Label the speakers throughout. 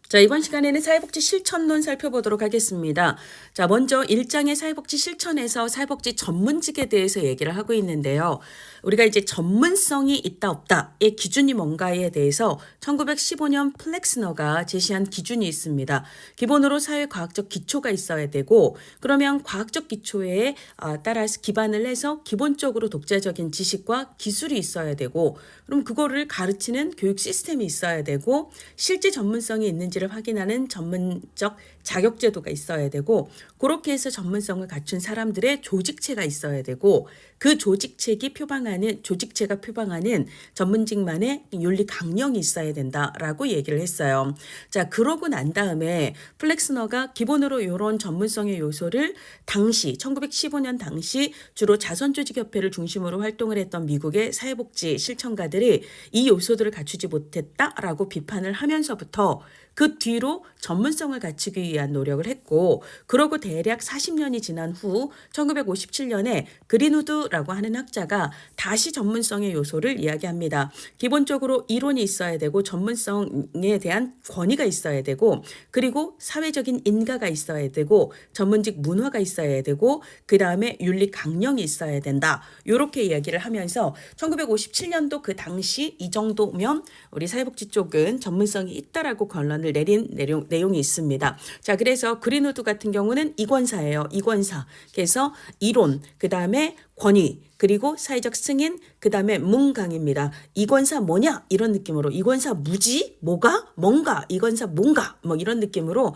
Speaker 1: 자, 이번 시간에는 사회복지 실천론 살펴보도록 하겠습니다. 자, 먼저 1장의 사회복지 실천에서 사회복지 전문직에 대해서 얘기를 하고 있는데요. 우리가 이제 전문성이 있다 없다의 기준이 뭔가에 대해서 1915년 플렉스너가 제시한 기준이 있습니다. 기본으로 사회과학적 기초가 있어야 되고, 그러면 과학적 기초에 따라서 기반을 해서 기본적으로 독자적인 지식과 기술이 있어야 되고, 그럼 그거를 가르치는 교육 시스템이 있어야 되고, 실제 전문성이 있는지를 확인하는 전문적 자격제도가 있어야 되고, 그렇게 해서 전문성을 갖춘 사람들의 조직체가 있어야 되고, 그 조직체가 표방하는 전문직만의 윤리 강령이 있어야 된다라고 얘기를 했어요. 자, 그러고 난 다음에 플렉스너가 기본으로 이런 전문성의 요소를 당시 1915년 당시 주로 자선조직협회를 중심으로 활동을 했던 미국의 사회복지 실천가들이 이 요소들을 갖추지 못했다라고 비판을 하면서부터 그 뒤로 전문성을 갖추기 위한 노력을 했고, 그러고 대략 40년이 지난 후 1957년에 그린우드라고 하는 학자가 다시 전문성의 요소를 이야기합니다. 기본적으로 이론이 있어야 되고, 전문성에 대한 권위가 있어야 되고, 그리고 사회적인 인가가 있어야 되고, 전문직 문화가 있어야 되고, 그 다음에 윤리 강령이 있어야 된다. 이렇게 이야기를 하면서 1957년도 그 당시 이 정도면 우리 사회복지 쪽은 전문성이 있다라고 권론을 내린 내용이 있습니다. 자, 그래서 그린우드 같은 경우는 이권사예요. 이권사. 그래서 이론, 그 다음에 권위, 그리고 사회적 승인, 그 다음에 문강입니다. 이권사 뭐냐? 이런 느낌으로 이권사 무지? 뭐가? 뭔가? 이권사 뭔가? 뭐 이런 느낌으로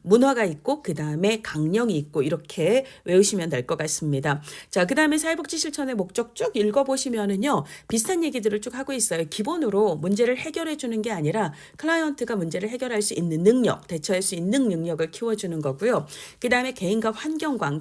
Speaker 1: 문화가 있고, 그 다음에 강령이 있고, 이렇게 외우시면 될 것 같습니다. 자, 그 다음에 사회복지 실천의 목적 쭉 읽어보시면은요, 비슷한 얘기들을 쭉 하고 있어요. 기본으로 문제를 해결해 주는 게 아니라 클라이언트가 문제를 해결할 수 있는 능력, 대처할 수 있는 능력을 키워주는 거고요. 그 다음에 개인과 환경관,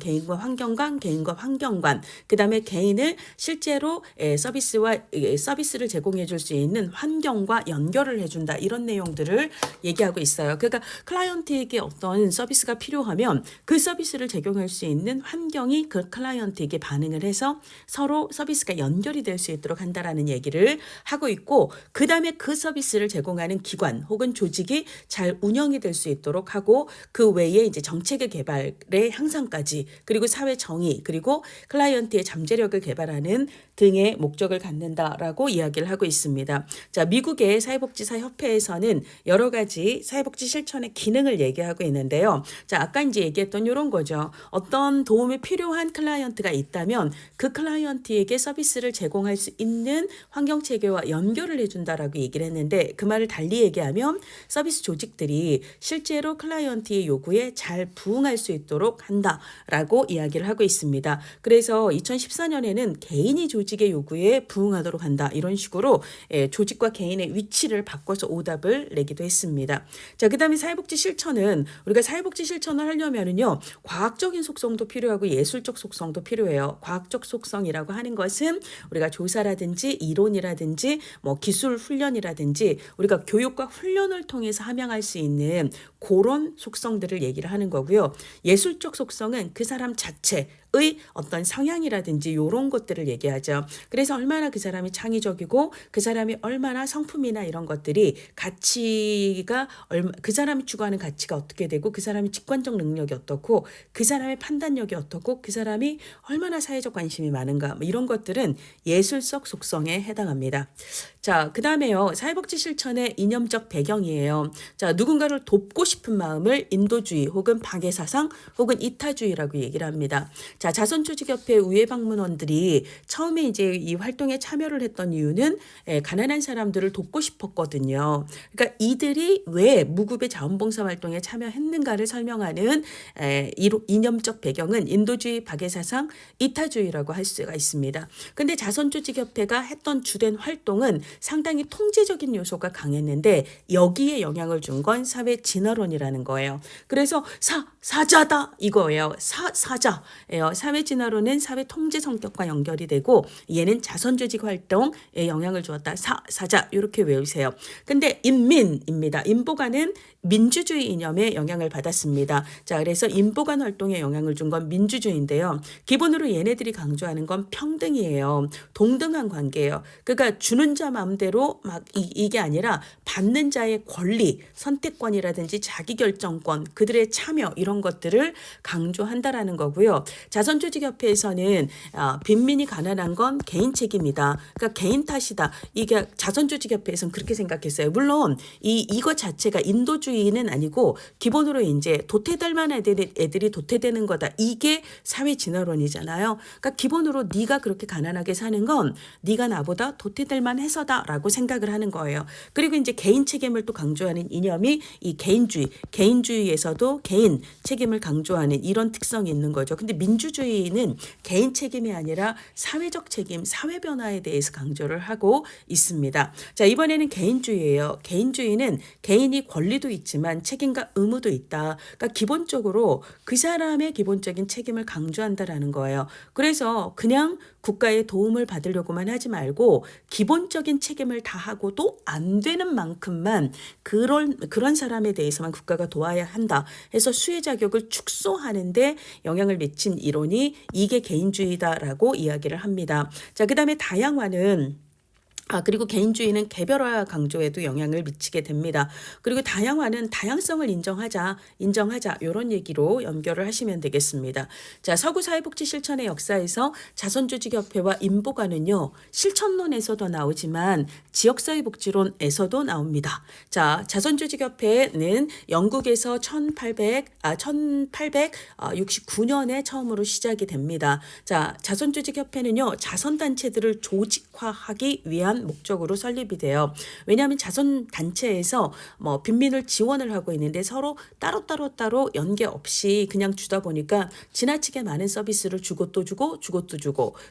Speaker 1: 그 다음에 개인을 실제로 서비스를 제공해 줄 수 있는 환경과 연결을 해준다. 이런 내용들을 얘기하고 있어요. 그러니까 클라이언트에게 어떤 서비스가 필요하면 그 서비스를 제공할 수 있는 환경이 그 클라이언트에게 반응을 해서 서로 서비스가 연결이 될 수 있도록 한다라는 얘기를 하고 있고, 그 다음에 그 서비스를 제공하는 기관 혹은 조직이 잘 운영이 될 수 있도록 하고, 그 외에 이제 정책의 개발의 향상까지, 그리고 사회 정의, 그리고 클라이언트의 잠재력을 개발하는 등의 목적을 갖는다라고 이야기를 하고 있습니다. 자, 미국의 사회복지사 협회에서는 여러 가지 사회복지 실천의 기능을 얘기하고 있는데요. 자, 아까 이제 얘기했던 이런 거죠. 어떤 도움이 필요한 클라이언트가 있다면 그 클라이언트에게 서비스를 제공할 수 있는 환경 체계와 연결을 해준다라고 얘기를 했는데, 그 말을 달리 얘기하면 서비스 조직들이 실제로 클라이언트의 요구에 잘 부응할 수 있도록 한다라고 이야기를 하고 있습니다. 그래서 2014년에는 개인이 조직의 요구에 부응하도록 한다. 이런 식으로 조직과 개인의 위치를 바꿔서 오답을 내기도 했습니다. 자, 그 다음에 사회복지 실천은, 우리가 사회복지 실천을 하려면은요, 과학적인 속성도 필요하고 예술적 속성도 필요해요. 과학적 속성이라고 하는 것은 우리가 조사라든지 이론이라든지 뭐 기술 훈련이라든지 우리가 교육과 훈련을 통해서 함양할 수 있는 그런 속성들을 얘기를 하는 거고요. 예술적 속성은 그 사람 자체의 어떤 성향이라든지 이런 것들을 얘기하죠. 그래서 얼마나 그 사람이 창의적이고, 그 사람이 얼마나 성품이나 이런 것들이 가치가 그 사람이 추구하는 가치가 어떻게 되고, 그 사람이 직관적 능력이 어떻고, 그 사람의 판단력이 어떻고, 그 사람이 얼마나 사회적 관심이 많은가, 뭐 이런 것들은 예술적 속성에 해당합니다. 자, 그 다음에요, 사회복지 실천의 이념적 배경이에요. 자, 누군가를 돕고 싶은 마음을 인도주의 혹은 박애사상 혹은 이타주의라고 얘기를 합니다. 자, 자선조직협회 의회 방문원들이 처음에 이제 이 활동에 참여를 했던 이유는 가난한 사람들을 돕고 싶었거든요. 그러니까 이들이 왜 무급의 자원봉사 활동에 참여했는가를 설명하는 이념적 배경은 인도주의, 박애사상, 이타주의라고 할 수가 있습니다. 근데 자선조직협회가 했던 주된 활동은 상당히 통제적인 요소가 강했는데, 여기에 영향을 준 건 사회 진화론이라는 거예요. 그래서 사자다 이거예요. 사자예요. 사회 진화론은 사회 통제 성격과 연결이 되고 얘는 자선 조직 활동에 영향을 주었다. 사자 이렇게 외우세요. 근데 인민입니다. 인보관은 민주주의 이념에 영향을 받았습니다. 자, 그래서 인보관 활동에 영향을 준 건 민주주의인데요. 기본으로 얘네들이 강조하는 건 평등이에요. 동등한 관계예요. 그러니까 주는 자 마음대로 막 이게 아니라 받는 자의 권리, 선택권이라든지 자기결정권, 그들의 참여 이런 것들을 강조한다라는 거고요. 자선조직협회에서는 빈민이 가난한 건 개인 책임이다. 그러니까 개인 탓이다. 이게 자선조직협회에서는 그렇게 생각했어요. 물론 이거 자체가 인도주의는 아니고 기본으로 이제 도태될 만한 애들이 도태되는 거다. 이게 사회 진화론이잖아요. 그러니까 기본으로 네가 그렇게 가난하게 사는 건 네가 나보다 도태될 만해서다라고 생각을 하는 거예요. 그리고 이제 개인 책임을 또 강조하는 이념이 이 개인주의에서도 개인 책임을 강조하는 이런 특성이 있는 거죠. 근데 민주주의는 개인 책임이 아니라 사회적 책임, 사회 변화에 대해서 강조를 하고 있습니다. 자, 이번에는 개인주의예요. 개인주의는 개인이 권리도 있지만 책임과 의무도 있다. 그러니까 기본적으로 그 사람의 기본적인 책임을 강조한다라는 거예요. 그래서 그냥 국가의 도움을 받으려고만 하지 말고 기본적인 책임을 다하고도 안 되는 만큼만 그런 사람에 대해서만 국가가 도와야 한다 해서 수혜 자격을 축소하는데 영향을 미친 이론이 이게 개인주의다라고 이야기를 합니다. 자, 그다음에 다양화는 그리고 개인주의는 개별화 강조에도 영향을 미치게 됩니다. 그리고 다양화는 다양성을 인정하자 이런 얘기로 연결을 하시면 되겠습니다. 자, 서구 사회복지 실천의 역사에서 자선조직협회와 인보관은요, 실천론에서도 나오지만 지역사회복지론에서도 나옵니다. 자, 자선조직협회는 영국에서 1869년에 처음으로 시작이 됩니다. 자, 자선조직협회는요, 자선단체들을 조직화하기 위한 목적으로 설립이 돼요. 왜냐하면 자선단체에서 빈민을 지원을 하고 있는데 서로 따로 연계 없이 그냥 주다 보니까 지나치게 많은 서비스를 주고 또 주고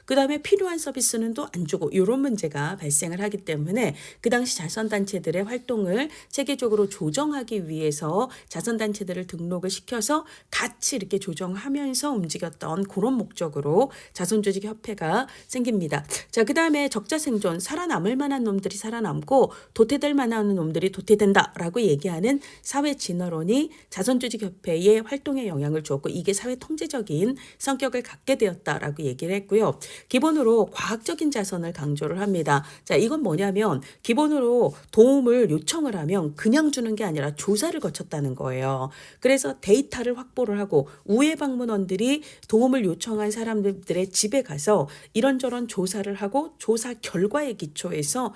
Speaker 1: 그 다음에 필요한 서비스는 또 안 주고 이런 문제가 발생을 하기 때문에 그 당시 자선단체들의 활동을 체계적으로 조정하기 위해서 자선단체들을 등록을 시켜서 같이 이렇게 조정하면서 움직였던 그런 목적으로 자선조직협회가 생깁니다. 자, 그 다음에 적자생존, 살아남을 만한 놈들이 살아남고 도태될 만한 놈들이 도태된다라고 얘기하는 사회 진화론이 자선조직협회의 활동에 영향을 주었고 이게 사회 통제적인 성격을 갖게 되었다라고 얘기를 했고요. 기본으로 과학적인 자선을 강조를 합니다. 자, 이건 뭐냐면 기본으로 도움을 요청을 하면 그냥 주는 게 아니라 조사를 거쳤다는 거예요. 그래서 데이터를 확보를 하고 우회 방문원들이 도움을 요청한 사람들의 집에 가서 이런저런 조사를 하고 조사 결과에 기초해서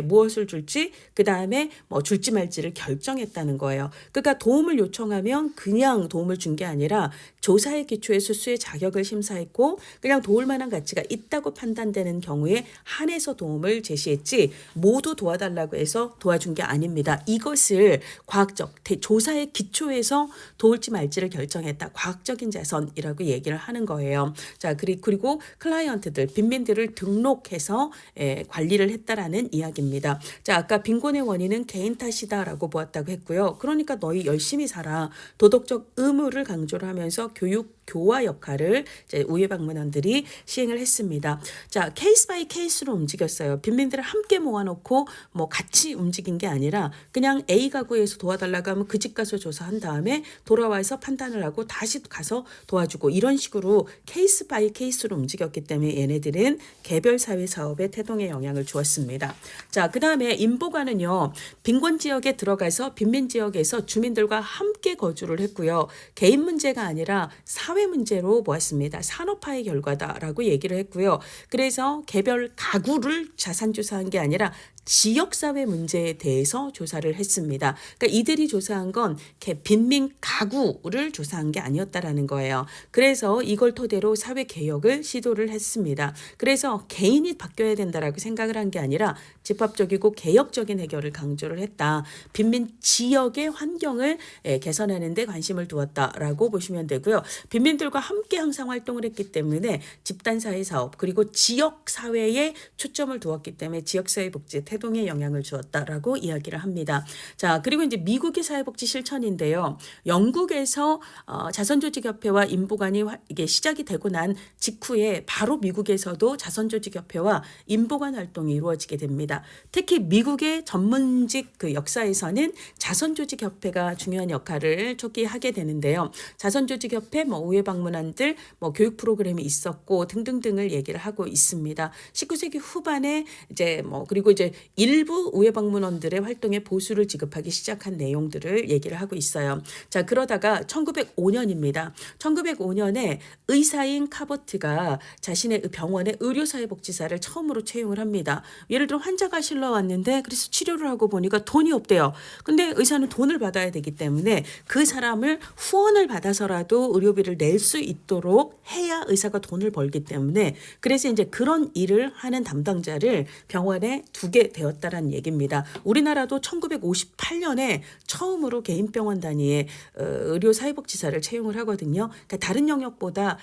Speaker 1: 무엇을 줄지 그 다음에 줄지 말지를 결정했다는 거예요. 그러니까 도움을 요청하면 그냥 도움을 준 게 아니라 조사에 기초해서 수의 자격을 심사했고 그냥 도울 만한 가치가 있다고 판단되는 경우에 한해서 도움을 제시했지 모두 도와달라고 해서 도와준 게 아닙니다. 이것을 과학적 조사에 기초해서 도울지 말지를 결정했다. 과학적인 자선이라고 얘기를 하는 거예요. 자, 그리고 클라이언트들, 빈민들을 등록해서 관리를 했다라는 이야기입니다. 자, 아까 빈곤의 원인은 개인 탓이다라고 보았다고 했고요. 그러니까 너희 열심히 살아. 도덕적 의무를 강조를 하면서 교화 역할을 이제 우회 방문원들이 시행을 했습니다. 자, 케이스 바이 케이스로 움직였어요. 빈민들을 함께 모아놓고 같이 움직인 게 아니라 그냥 A 가구에서 도와달라고 하면 그 집 가서 조사한 다음에 돌아와서 판단을 하고 다시 가서 도와주고 이런 식으로 케이스 바이 케이스로 움직였기 때문에 얘네들은 개별 사회 사업에 태동에 영향을 주었습니다. 자, 그 다음에 인보관은요, 빈곤 지역에 들어가서 빈민 지역에서 주민들과 함께 거주를 했고요. 개인 문제가 아니라 사회 문제로 보았습니다. 산업화의 결과다라고 얘기를 했고요. 그래서 개별 가구를 자산 조사한 게 아니라 지역사회 문제에 대해서 조사를 했습니다. 그러니까 이들이 조사한 건 빈민 가구를 조사한 게 아니었다라는 거예요. 그래서 이걸 토대로 사회개혁을 시도를 했습니다. 그래서 개인이 바뀌어야 된다라고 생각을 한 게 아니라 집합적이고 개혁적인 해결을 강조를 했다. 빈민 지역의 환경을 개선하는 데 관심을 두었다라고 보시면 되고요. 빈민들과 함께 항상 활동을 했기 때문에 집단사회 사업 그리고 지역사회에 초점을 두었기 때문에 지역사회 복지에 태동에 영향을 주었다라고 이야기를 합니다. 자, 그리고 이제 미국의 사회복지 실천인데요. 영국에서 자선조직협회와 인보관이 이게 시작이 되고 난 직후에 바로 미국에서도 자선조직협회와 인보관 활동이 이루어지게 됩니다. 특히 미국의 전문직 그 역사에서는 자선조직협회가 중요한 역할을 초기 하게 되는데요. 자선조직협회, 의회 방문한들, 교육 프로그램이 있었고 등등등을 얘기를 하고 있습니다. 19세기 후반에 이제 그리고 이제 일부 의회 방문원들의 활동에 보수를 지급하기 시작한 내용들을 얘기를 하고 있어요. 자, 그러다가 1905년입니다. 1905년에 의사인 카버트가 자신의 병원에 의료사회복지사를 처음으로 채용을 합니다. 예를 들어 환자가 실러 왔는데 그래서 치료를 하고 보니까 돈이 없대요. 근데 의사는 돈을 받아야 되기 때문에 그 사람을 후원을 받아서라도 의료비를 낼 수 있도록 해야 의사가 돈을 벌기 때문에 그래서 이제 그런 일을 하는 담당자를 병원에 두게 되었다라는 얘기입니다. 우리나라도 1958년에 처음으로 개인 병원 단위의 의료사회복지사를 채용을 하거든요. 그러니까 다른 영역보다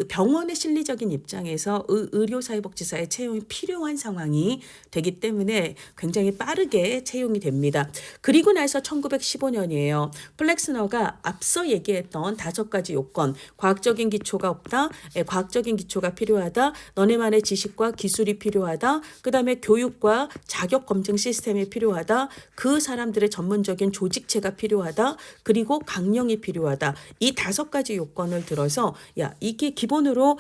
Speaker 1: 병원의 실리적인 입장에서 의료사회복지사의 채용이 필요한 상황이 되기 때문에 굉장히 빠르게 채용이 됩니다. 그리고 나서 1915년이에요. 플렉스너가 앞서 얘기했던 5가지 요건, 과학적인 기초가 없다, 과학적인 기초가 필요하다, 너네만의 지식과 기술이 필요하다, 그 다음에 교육과 자격 검증 시스템이 필요하다, 그 사람들의 전문적인 조직체가 필요하다, 그리고 강령이 필요하다. 이 5가지 요건을 들어서 이게 기본으로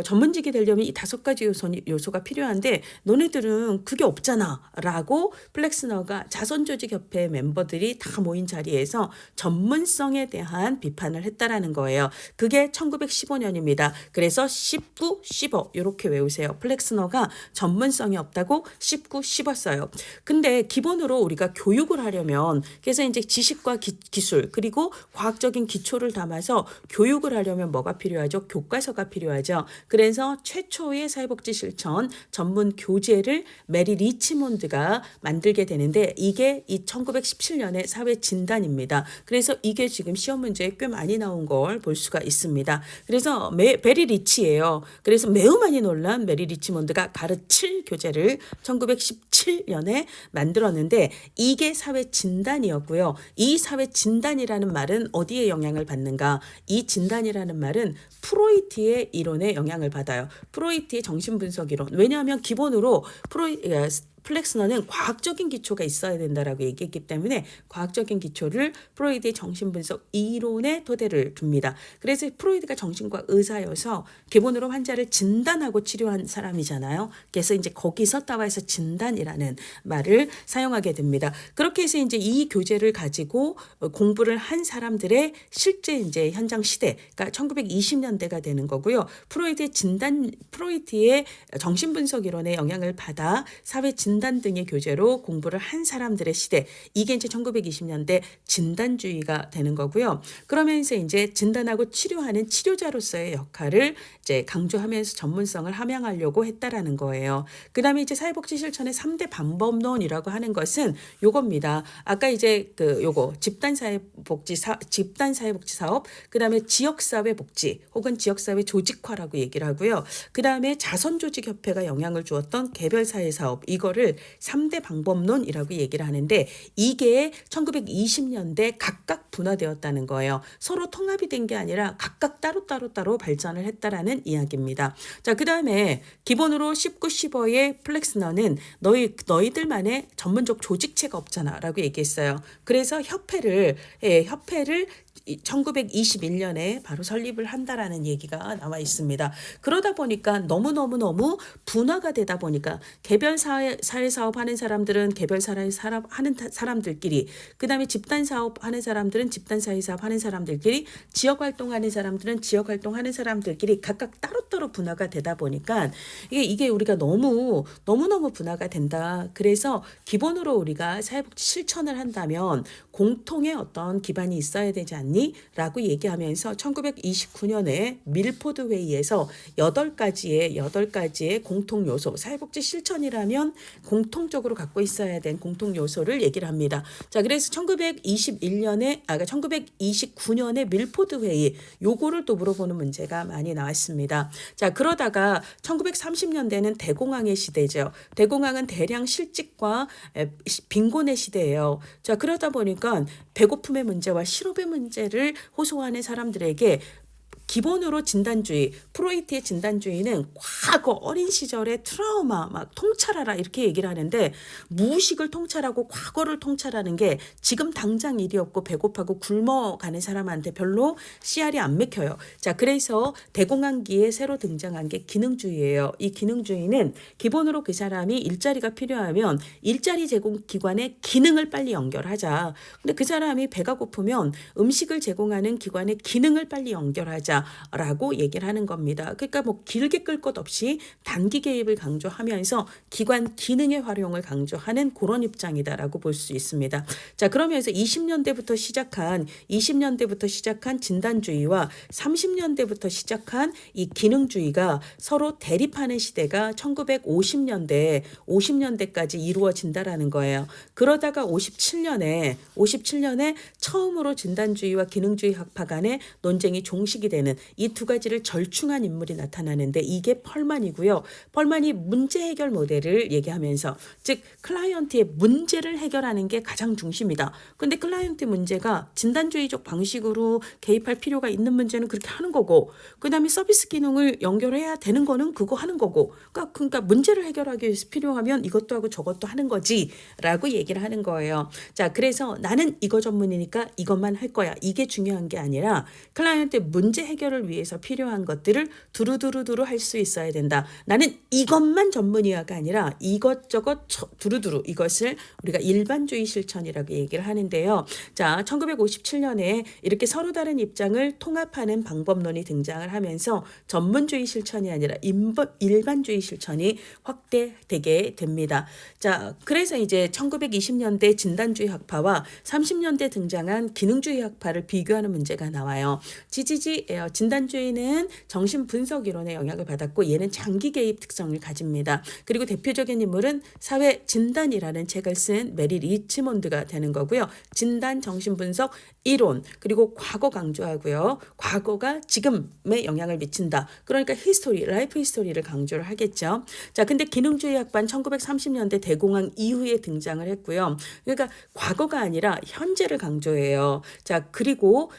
Speaker 1: 전문직이 되려면 이 5가지 요소가 필요한데 너네들은 그게 없잖아 라고 플렉스너가 자선조직협회 멤버들이 다 모인 자리에서 전문성에 대한 비판을 했다라는 거예요. 그게 1915년입니다. 그래서 19, 15 이렇게 외우세요. 플렉스너가 전문성이 없다고 19, 15 써요. 근데 기본으로 우리가 교육을 하려면 그래서 이제 지식과 기술 그리고 과학적인 기초를 담아서 교육을 하려면 뭐가 필요하죠? 교과서가 필요하죠. 그래서 최초의 사회복지 실천 전문 교재를 메리 리치몬드가 만들게 되는데 이게 이 1917년의 사회 진단입니다. 그래서 이게 지금 시험 문제에 꽤 많이 나온 걸 볼 수가 있습니다. 그래서 메리 리치예요. 그래서 매우 많이 놀란 메리 리치몬드가 가르칠 교재를 1917년에 만들었는데 이게 사회 진단이었고요. 이 사회 진단이라는 말은 어디에 영향을 받는가? 이 진단이라는 말은 프로이트의 이론에 영향을 받아요. 프로이트의 정신분석 이론. 왜냐하면 기본으로 플렉스너는 과학적인 기초가 있어야 된다라고 얘기했기 때문에 과학적인 기초를 프로이드의 정신분석 이론에 토대를 둡니다. 그래서 프로이드가 정신과 의사여서 기본으로 환자를 진단하고 치료한 사람이잖아요. 그래서 이제 거기서 따와서 진단이라는 말을 사용하게 됩니다. 그렇게 해서 이제 이 교재를 가지고 공부를 한 사람들의 실제 이제 현장 시대, 그러니까 1920년대가 되는 거고요. 프로이트의 정신분석 이론에 영향을 받아 사회 진단 등의 교재로 공부를 한 사람들의 시대. 이게 이제 1920년대 진단주의가 되는 거고요. 그러면서 이제 진단하고 치료하는 치료자로서의 역할을 이제 강조하면서 전문성을 함양하려고 했다라는 거예요. 그다음에 이제 사회복지 실천의 3대 방법론이라고 하는 것은 요겁니다. 아까 이제 요거 집단 사회복지 사업, 그다음에 지역사회 복지 혹은 지역사회 조직화라고 얘기를 하고요. 그다음에 자선조직협회가 영향을 주었던 개별사회 사업 이거를 3대 방법론이라고 얘기를 하는데 이게 1920년대 각각 분화되었다는 거예요. 서로 통합이 된 게 아니라 각각 따로 발전을 했다라는 이야기입니다. 자, 그다음에 기본으로 19, 15의 플렉스너는 너희들만의 전문적 조직체가 없잖아 라고 얘기했어요. 그래서 협회를 1921년에 바로 설립을 한다라는 얘기가 나와 있습니다. 그러다 보니까 너무 분화가 되다 보니까 개별 사회 사업 하는 사람들은 개별 사회 사업 하는 사람들끼리, 그다음에 집단 사업 하는 사람들은 집단 사회 사업 하는 사람들끼리, 지역 활동하는 사람들은 지역 활동하는 사람들끼리 각각 따로따로 분화가 되다 보니까 이게 우리가 너무 분화가 된다. 그래서 기본으로 우리가 사회복지 실천을 한다면 공통의 어떤 기반이 있어야 되지 않니? 라고 얘기하면서 1929년에 밀포드 회의에서 8가지의 공통 요소, 사회복지 실천이라면 공통적으로 갖고 있어야 된 공통 요소를 얘기를 합니다. 자, 그래서 1929년에 밀포드 회의 요거를 또 물어보는 문제가 많이 나왔습니다. 자, 그러다가 1930년대는 대공황의 시대죠. 대공황은 대량 실직과 빈곤의 시대예요. 자, 그러다 보니까 배고픔의 문제와 실업의 문제를 호소하는 사람들에게 기본으로 진단주의, 프로이트의 진단주의는 과거 어린 시절의 트라우마 막 통찰하라 이렇게 얘기를 하는데, 무의식을 통찰하고 과거를 통찰하는 게 지금 당장 일이 없고 배고파고 굶어가는 사람한테 별로 씨알이 안 맥혀요. 자, 그래서 대공황기에 새로 등장한 게 기능주의예요. 이 기능주의는 기본으로 그 사람이 일자리가 필요하면 일자리 제공 기관의 기능을 빨리 연결하자. 근데 그 사람이 배가 고프면 음식을 제공하는 기관의 기능을 빨리 연결하자. 라고 얘기를 하는 겁니다. 그러니까 뭐 길게 끌 것 없이 단기 개입을 강조하면서 기관 기능의 활용을 강조하는 그런 입장이다라고 볼 수 있습니다. 자, 그러면서 20년대부터 시작한 진단주의와 30년대부터 시작한 이 기능주의가 서로 대립하는 시대가 50년대까지 이루어진다라는 거예요. 그러다가 57년에 처음으로 진단주의와 기능주의 학파 간의 논쟁이 종식이 되는 이 두 가지를 절충한 인물이 나타나는데, 이게 펄만이고요. 펄만이 문제 해결 모델을 얘기하면서, 즉 클라이언트의 문제를 해결하는 게 가장 중심이다. 근데 클라이언트 문제가 진단주의적 방식으로 개입할 필요가 있는 문제는 그렇게 하는 거고, 그다음에 서비스 기능을 연결해야 되는 거는 그거 하는 거고, 그러니까 문제를 해결하기 위해서 필요하면 이것도 하고 저것도 하는 거지라고 얘기를 하는 거예요. 자, 그래서 나는 이거 전문이니까 이것만 할 거야. 이게 중요한 게 아니라 클라이언트 문제 해결을 위해서 필요한 것들을 두루두루 할 수 있어야 된다. 나는 이것만 전문이야가 아니라 이것저것 두루두루, 이것을 우리가 일반주의 실천이라고 얘기를 하는데요. 자, 1957년에 이렇게 서로 다른 입장을 통합하는 방법론이 등장을 하면서 전문주의 실천이 아니라 일반주의 실천이 확대되게 됩니다. 자, 그래서 이제 1920년대 진단주의 학파와 30년대 등장한 기능주의 학파를 비교하는 문제가 나와요. 진단주의는 정신분석 이론의 영향을 받았고, 얘는 장기 개입 특성을 가집니다. 그리고 대표적인 인물은 사회진단이라는 책을 쓴 메리 리치몬드가 되는 거고요. 진단, 정신분석, 이론, 그리고 과거 강조하고요. 과거가 지금에 영향을 미친다. 그러니까 라이프 히스토리를 강조를 하겠죠. 자, 근데 기능주의 학파는 1930년대 대공황 이후에 등장을 했고요. 그러니까 과거가 아니라 현재를 강조해요. 자, 그리고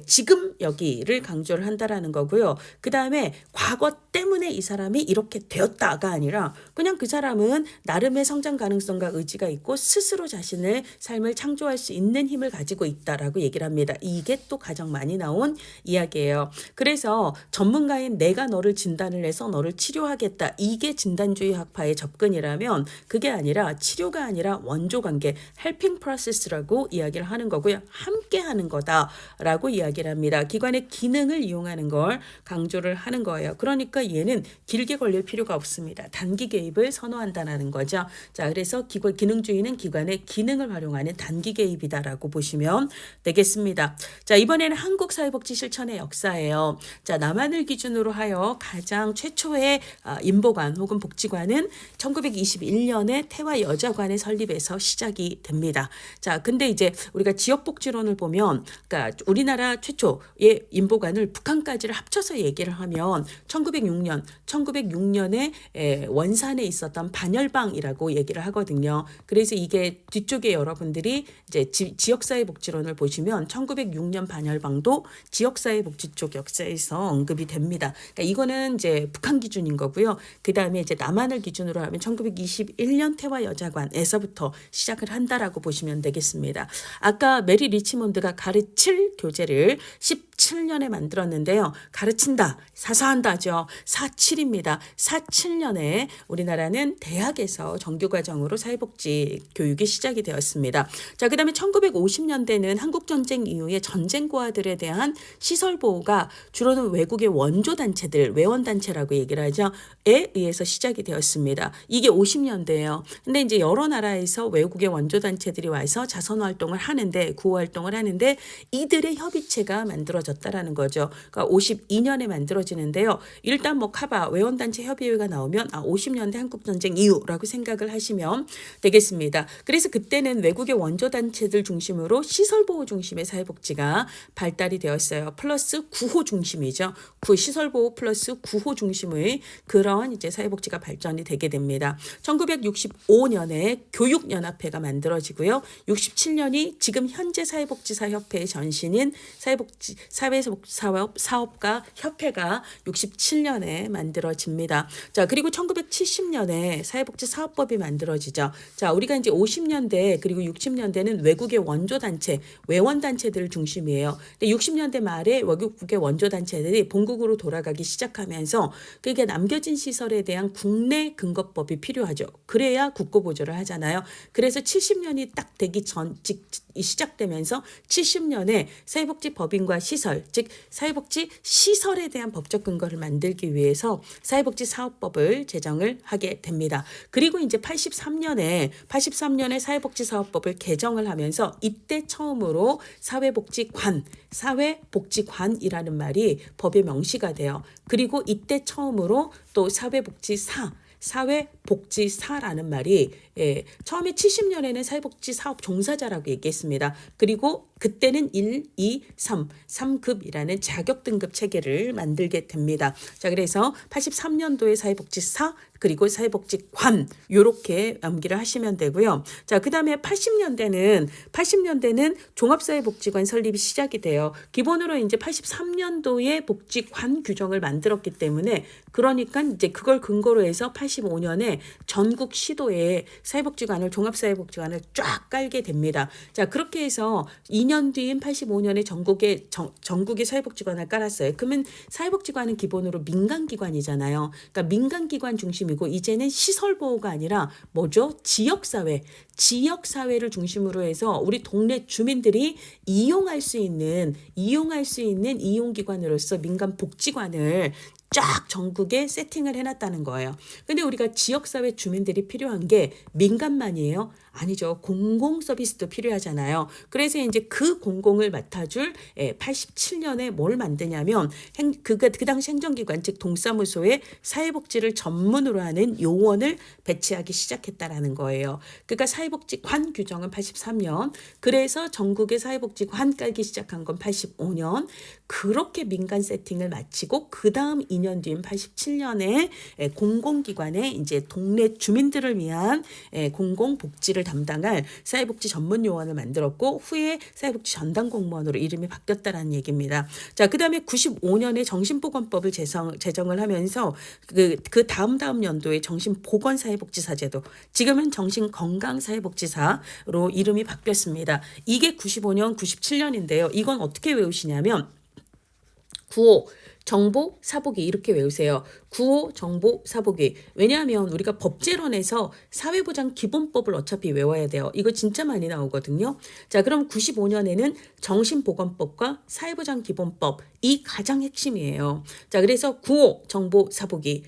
Speaker 1: 지금 여기를 강조를 한다라는 거고요. 그 다음에 과거 때문에 이 사람이 이렇게 되었다가 아니라 그냥 그 사람은 나름의 성장 가능성과 의지가 있고 스스로 자신의 삶을 창조할 수 있는 힘을 가지고 있다라고 얘기를 합니다. 이게 또 가장 많이 나온 이야기예요. 그래서 전문가인 내가 너를 진단을 해서 너를 치료하겠다. 이게 진단주의 학파의 접근이라면, 그게 아니라 치료가 아니라 원조관계, 헬핑 프로세스라고 이야기를 하는 거고요. 함께 하는 거다라고 이야기를 합니다. 기관의 기능을 이용하는 걸 강조를 하는 거예요. 그러니까 얘는 길게 걸릴 필요가 없습니다. 단기 개입을 선호한다는 거죠. 자, 그래서 기능주의는 기관의 기능을 활용하는 단기 개입이다라고 보시면 되겠습니다. 자, 이번에는 한국 사회복지 실천의 역사예요. 자, 남한을 기준으로 하여 가장 최초의 인보관 혹은 복지관은 1921년에 태화여자관의 설립에서 시작이 됩니다. 자, 근데 이제 우리가 지역복지론을 보면, 그러니까 우리나라 최초의 인보관을 북한까지를 합쳐서 얘기를 하면 1906년에 원산에 있었던 반열방이라고 얘기를 하거든요. 그래서 이게 뒤쪽에 여러분들이 이제 지역사회복지론을 보시면 1906년 반열방도 지역사회복지 쪽 역사에서 언급이 됩니다. 그러니까 이거는 이제 북한 기준인 거고요. 그 다음에 이제 남한을 기준으로 하면 1921년 태화여자관에서부터 시작을 한다라고 보시면 되겠습니다. 아까 메리 리치몬드가 가르칠 교재를 17년에 만들었는데요. 가르친다, 사사한다죠. 47입니다. 47년에 우리나라는 대학에서 정규과정으로 사회복지 교육이 시작이 되었습니다. 자, 그 다음에 1950년대는 한국전쟁 이후에 전쟁고아들에 대한 시설보호가 주로는 외국의 원조단체들, 외원단체라고 얘기를 하죠. 에 의해서 시작이 되었습니다. 이게 50년대예요. 근데 이제 여러 나라에서 외국의 원조단체들이 와서 자선활동을 하는데, 구호활동을 하는데 이들의 협의체가 만들어졌습니다. 만들어졌다라는 거죠. 그러니까 52년에 만들어지는데요. 일단 뭐 카바 외원단체 협의회가 나오면 50년대 한국전쟁 이후라고 생각을 하시면 되겠습니다. 그래서 그때는 외국의 원조단체들 중심으로 시설보호 중심의 사회복지가 발달이 되었어요. 플러스 구호 중심이죠. 시설보호 플러스 구호 중심의 그런 이제 사회복지가 발전이 되게 됩니다. 1965년에 교육연합회가 만들어지고요. 67년이 지금 현재 사회복지사협회의 전신인 사회사업가 협회가 67년에 만들어집니다. 자, 그리고 1970년에 사회복지사업법이 만들어지죠. 자, 우리가 이제 50년대 그리고 60년대는 외국의 원조단체, 외원단체들 중심이에요. 근데 60년대 말에 외국의 원조단체들이 본국으로 돌아가기 시작하면서 그게 남겨진 시설에 대한 국내 근거법이 필요하죠. 그래야 국고보조를 하잖아요. 그래서 70년이 딱 되기 전 시작되면서 70년에 사회복지법인과 시설, 즉 사회복지 시설에 대한 법적 근거를 만들기 위해서 사회복지사업법을 제정을 하게 됩니다. 그리고 이제 83년에 사회복지사업법을 개정을 하면서 이때 처음으로 사회복지관이라는 말이 법에 명시가 돼요. 그리고 이때 처음으로 또 사회복지사라는 말이 처음에 70년에는 사회복지사업 종사자라고 얘기했습니다. 그리고 그때는 1, 2, 3급이라는 자격 등급 체계를 만들게 됩니다. 자, 그래서 83년도에 사회복지사 그리고 사회복지관 요렇게 암기를 하시면 되고요. 자, 그다음에 80년대는 종합사회복지관 설립이 시작이 돼요. 기본으로 이제 83년도에 복지관 규정을 만들었기 때문에 그러니까 이제 그걸 근거로 해서 85년에 전국 시도에 사회복지관을 종합사회복지관을 쫙 깔게 됩니다. 자, 그렇게 해서 2년 뒤인 85년에 전국의 사회복지관을 깔았어요. 그러면 사회복지관은 기본으로 민간기관이잖아요. 그러니까 민간기관 중심이고 이제는 시설보호가 아니라 뭐죠? 지역사회를 중심으로 해서 우리 동네 주민들이 이용할 수 있는 이용기관으로서 민간복지관을 쫙 전국에 세팅을 해놨다는 거예요. 근데 우리가 지역사회 주민들이 필요한 게 민간만이에요? 아니죠. 공공 서비스도 필요하잖아요. 그래서 이제 그 공공을 맡아줄 87년에 뭘 만드냐면 그 당시 행정기관 즉 동사무소에 사회복지를 전문으로 하는 요원을 배치하기 시작했다라는 거예요. 그러니까 사회복지관 규정은 83년, 그래서 전국의 사회복지관 깔기 시작한 건 85년. 그렇게 민간 세팅을 마치고 그 다음 2년 뒤인 87년에 공공기관에 이제 동네 주민들을 위한 공공복지를 담당할 사회복지 전문 요원을 만들었고 후에 사회복지 전담 공무원으로 이름이 바뀌었다라는 얘기입니다. 자, 그다음에 95년에 정신보건법을 제정을 하면서 그 다음 연도에 정신보건사회복지사 제도, 지금은 정신건강사회복지사로 이름이 바뀌었습니다. 이게 95년, 97년인데요. 이건 어떻게 외우시냐면 구호 정보 사보기 이렇게 외우세요. 구호 정보 사보기. 왜냐하면 우리가 법제론에서 사회보장 기본법을 어차피 외워야 돼요. 이거 진짜 많이 나오거든요. 자, 그럼 95년에는 정신보건법과 사회보장 기본법이 가장 핵심이에요. 자, 그래서 구호 정보 사보기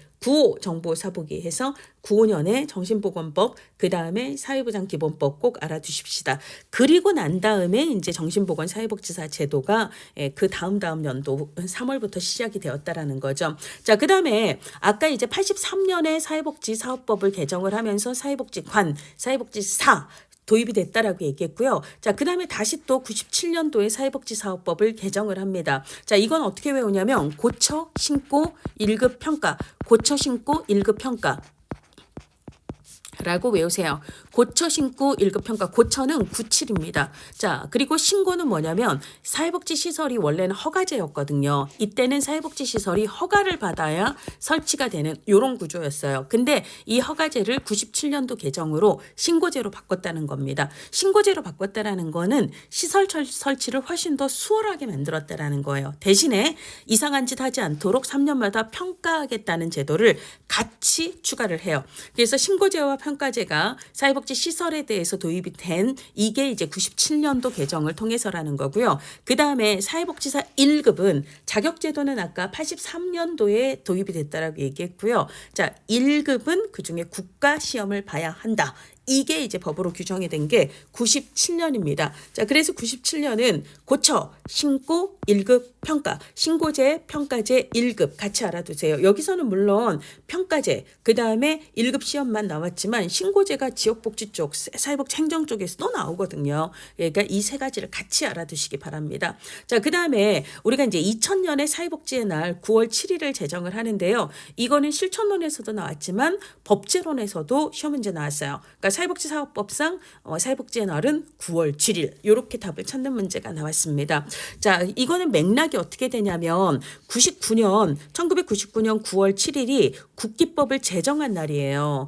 Speaker 1: 해서 95년에 정신보건법, 그 다음에 사회보장기본법 꼭 알아두십시다. 그리고 난 다음에 이제 정신보건 사회복지사 제도가 그 다음 연도 3월부터 시작이 되었다라는 거죠. 자, 그 다음에 아까 이제 83년에 사회복지사업법을 개정을 하면서 사회복지사 도입이 됐다라고 얘기했고요. 자, 그 다음에 다시 또 97년도에 사회복지사업법을 개정을 합니다. 자, 이건 어떻게 외우냐면 고쳐, 신고, 1급 평가, 고쳐, 신고, 1급 평가 라고 외우세요. 고쳐, 신고, 1급 평가. 고쳐는 97입니다. 자, 그리고 신고는 뭐냐면 사회복지 시설이 원래는 허가제였거든요. 이때는 사회복지 시설이 허가를 받아야 설치가 되는 이런 구조였어요. 근데 이 허가제를 97년도 개정으로 신고제로 바꿨다는 겁니다. 신고제로 바꿨다라는 거는 시설 설치를 훨씬 더 수월하게 만들었다라는 거예요. 대신에 이상한 짓 하지 않도록 3년마다 평가하겠다는 제도를 같이 추가를 해요. 그래서 신고제와 평가제가 사회복지 시설에 대해서 도입이 된 이게 이제 97년도 개정을 통해서라는 거고요. 그 다음에 사회복지사 1급은 자격제도는 아까 83년도에 도입이 됐다라고 얘기했고요. 자, 1급은 그중에 국가시험을 봐야 한다. 이게 이제 법으로 규정이 된 게 97년입니다. 자, 그래서 97년은 고쳐, 신고, 1급, 평가, 신고제, 평가제, 1급 같이 알아두세요. 여기서는 물론 평가제, 그 다음에 1급 시험만 나왔지만 신고제가 지역복지 쪽, 사회복지 행정 쪽에서 또 나오거든요. 그러니까 이 세 가지를 같이 알아두시기 바랍니다. 자, 그 다음에 우리가 이제 2000년에 사회복지의 날 9월 7일을 제정을 하는데요. 이거는 실천론에서도 나왔지만 법제론에서도 시험 문제 나왔어요. 그러니까 사회복지사업법상 사회복지의 날은 9월 7일 이렇게 답을 찾는 문제가 나왔습니다. 자, 이거는 맥락이 어떻게 되냐면 1999년 9월 7일이 국기법을 제정한 날이에요.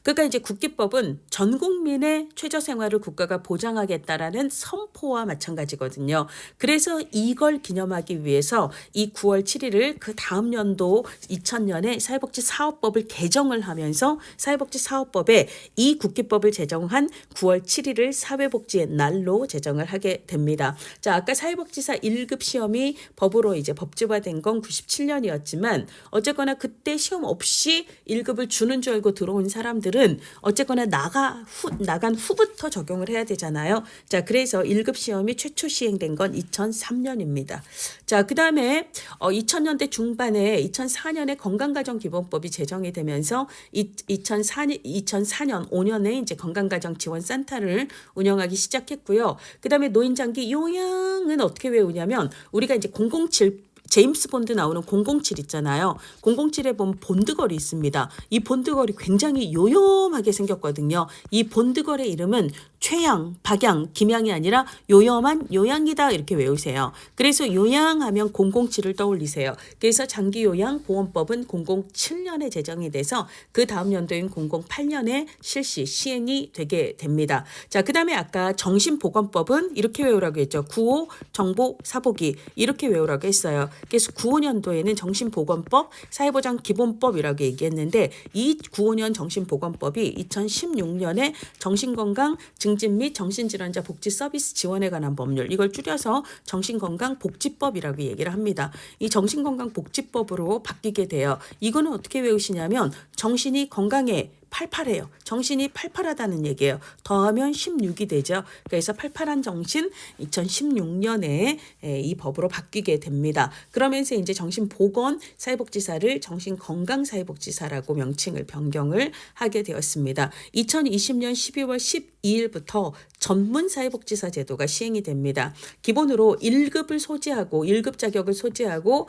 Speaker 1: 그러니까 이제 국기법은 전 국민의 최저생활을 국가가 보장하겠다라는 선포와 마찬가지거든요. 그래서 이걸 기념하기 위해서 이 9월 7일을 그 다음 연도 2000년에 사회복지사업법을 개정을 하면서 사회복지사업법에 이 국기법을 제정한 9월 7일을 사회복지의 날로 제정을 하게 됩니다. 자, 아까 사회복지사 1급 시험이 법으로 이제 법제화된 건 97년이었지만 어쨌거나 그때 시험 없이 1급을 주는 줄 알고 들어온 사람들은 어쨌거나 나간 후부터 적용을 해야 되잖아요. 자, 그래서 1급 시험이 최초 시행된 건 2003년입니다. 자, 그 다음에 2000년대 중반에 2004년에 건강가정기본법이 제정이 되면서 2004년 5년에 이제 건강가정지원센터를 운영하기 시작했고요. 그 다음에 노인장기 요양은 어떻게 외우냐면 우리가 이제 007 제임스 본드 나오는 007 있잖아요. 007에 보면 본드걸이 있습니다. 이 본드걸이 굉장히 요염하게 생겼거든요. 이 본드걸의 이름은 최양, 박양, 김양이 아니라 요염한 요양이다 이렇게 외우세요. 그래서 요양하면 007을 떠올리세요. 그래서 장기요양보험법은 007년에 제정이 돼서 그 다음 연도인 008년에 시행이 되게 됩니다. 자, 그 다음에 아까 정신보건법은 이렇게 외우라고 했죠. 95 정보사보기 이렇게 외우라고 했어요. 그래서 95년도에는 정신보건법, 사회보장기본법이라고 얘기했는데 이 95년 정신보건법이 2016년에 정신건강 증진 및 정신질환자 복지 서비스 지원에 관한 법률 이걸 줄여서 정신건강복지법이라고 얘기를 합니다. 이 정신건강복지법으로 바뀌게 돼요. 이거는 어떻게 외우시냐면 정신이 건강해 팔팔해요. 정신이 팔팔하다는 얘기예요. 더하면 16이 되죠. 그래서 팔팔한 정신 2016년에 이 법으로 바뀌게 됩니다. 그러면서 이제 정신보건 사회복지사를 정신건강사회복지사라고 명칭을 변경을 하게 되었습니다. 2020년 12월 12일부터 전문사회복지사 제도가 시행이 됩니다. 기본으로 1급을 소지하고 1급 자격을 소지하고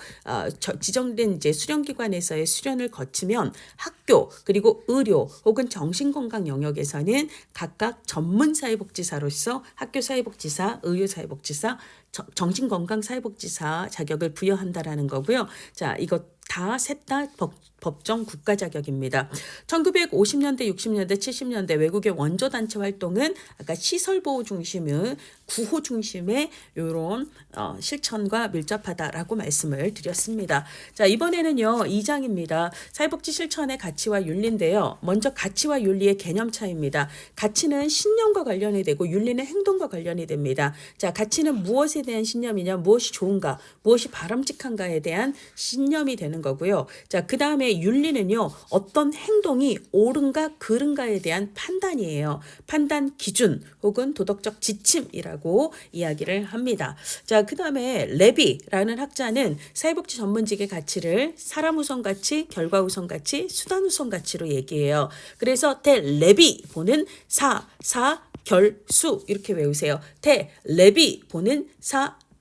Speaker 1: 지정된 이제 수련기관에서의 수련을 거치면 학교 그리고 의료 혹은 정신건강 영역에서는 각각 전문사회복지사로서 학교사회복지사, 의료사회복지사, 정신건강사회복지사 자격을 부여한다라는 거고요. 자, 이거 다 셋 다 법정 국가 자격입니다. 1950년대, 60년대, 70년대 외국의 원조단체 활동은 아까 시설보호 중심의 구호 중심의 이런 실천과 밀접하다라고 말씀을 드렸습니다. 자, 이번에는요 2장입니다. 사회복지 실천의 가치와 윤리인데요. 먼저 가치와 윤리의 개념 차이입니다. 가치는 신념과 관련이 되고 윤리는 행동과 관련이 됩니다. 자, 가치는 무엇에 대한 신념이냐, 무엇이 좋은가, 무엇이 바람직한가에 대한 신념이 되는 거고요. 자, 그 다음에 윤리는요 어떤 행동이 옳은가 그른가에 대한 판단이에요. 판단 기준 혹은 도덕적 지침이라고 이야기를 합니다. 자, 그 다음에 레비라는 학자는 사회복지 전문직의 가치를 사람 우선 가치, 결과 우선 가치, 수단 우선 가치로 얘기해요. 그래서 대 레비 보는 결수 이렇게 외우세요. 대 레비 보는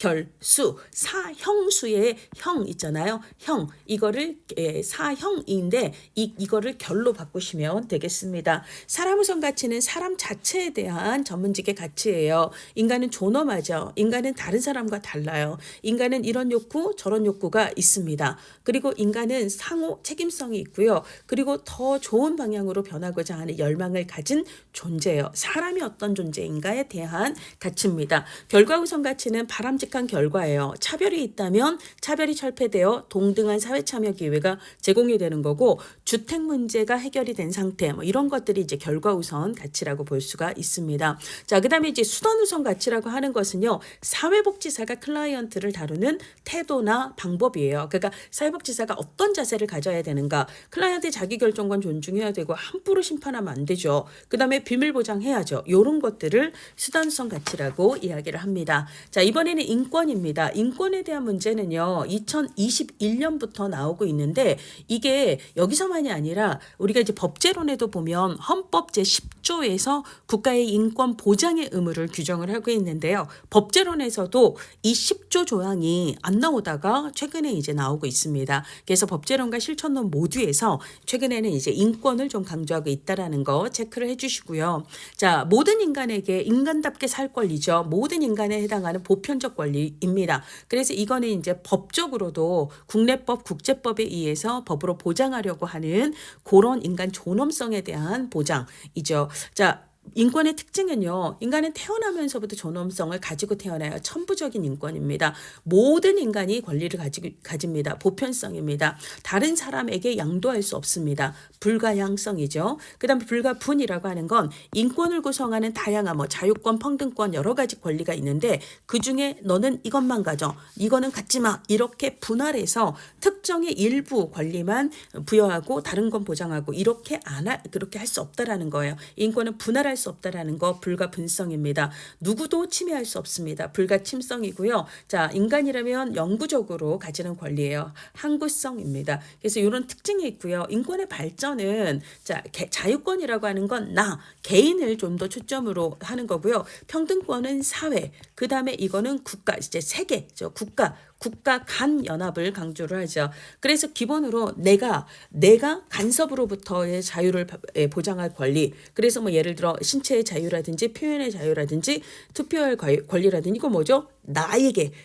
Speaker 1: 결수, 사형수의 형 있잖아요. 형, 이거를 사형인데 이거를 결로 바꾸시면 되겠습니다. 사람 우선 가치는 사람 자체에 대한 전문직의 가치예요. 인간은 존엄하죠. 인간은 다른 사람과 달라요. 인간은 이런 욕구, 저런 욕구가 있습니다. 그리고 인간은 상호 책임성이 있고요. 그리고 더 좋은 방향으로 변하고자 하는 열망을 가진 존재예요. 사람이 어떤 존재인가에 대한 가치입니다. 결과 우선 가치는 바람직한 예측한 결과예요. 차별이 있다면 차별이 철폐되어 동등한 사회참여 기회가 제공이 되는 거고 주택 문제가 해결이 된 상태 뭐 이런 것들이 이제 결과 우선 가치라고 볼 수가 있습니다. 자, 그다음에 이제 수단 우선 가치라고 하는 것은요. 사회복지사가 클라이언트를 다루는 태도나 방법이에요. 그러니까 사회복지사가 어떤 자세를 가져야 되는가. 클라이언트의 자기결정권 존중해야 되고 함부로 심판하면 안 되죠. 그다음에 비밀 보장해야죠. 이런 것들을 수단 우선 가치라고 이야기를 합니다. 자, 이번에는 인권입니다. 인권에 대한 문제는요. 2021년부터 나오고 있는데 이게 여기서만이 아니라 우리가 이제 법제론에도 보면 헌법 제10조에서 국가의 인권 보장의 의무를 규정을 하고 있는데요. 법제론에서도 이 10조 조항이 안 나오다가 최근에 이제 나오고 있습니다. 그래서 법제론과 실천론 모두에서 최근에는 이제 인권을 좀 강조하고 있다라는 거 체크를 해주시고요. 자, 모든 인간에게 인간답게 살 권리죠. 모든 인간에 해당하는 보편적 권리입니다. 그래서 이거는 이제 법적으로도 국내법, 국제법에 의해서 법으로 보장하려고 하는 그런 인간 존엄성에 대한 보장이죠. 자, 인권의 특징은요. 인간은 태어나면서부터 존엄성을 가지고 태어나요. 천부적인 인권입니다. 모든 인간이 권리를 가집니다. 보편성입니다. 다른 사람에게 양도할 수 없습니다. 불가향성이죠. 그 다음에 불가분이라고 하는 건 인권을 구성하는 다양한 자유권, 평등권 여러 가지 권리가 있는데 그중에 너는 이것만 가져. 이거는 갖지 마. 이렇게 분할해서 특정의 일부 권리만 부여하고 다른 건 보장하고 그렇게 할 수 없다라는 거예요. 인권은 분할할 수 없다라는 거 불가분성입니다. 누구도 침해할 수 없습니다. 불가침성이고요. 자, 인간이라면 영구적으로 가지는 권리예요. 항구성입니다. 그래서 이런 특징이 있고요. 인권의 발전은 자유권이라고 하는 건 개인을 좀 더 초점으로 하는 거고요. 평등권은 사회, 그 다음에 이거는 국가, 이제 세계죠. 국가 간 연합을 강조를 하죠. 그래서 기본으로 내가 간섭으로부터의 자유를 보장할 권리. 그래서 예를 들어 신체의 자유라든지 표현의 자유라든지 투표할 권리라든지 이거 뭐죠?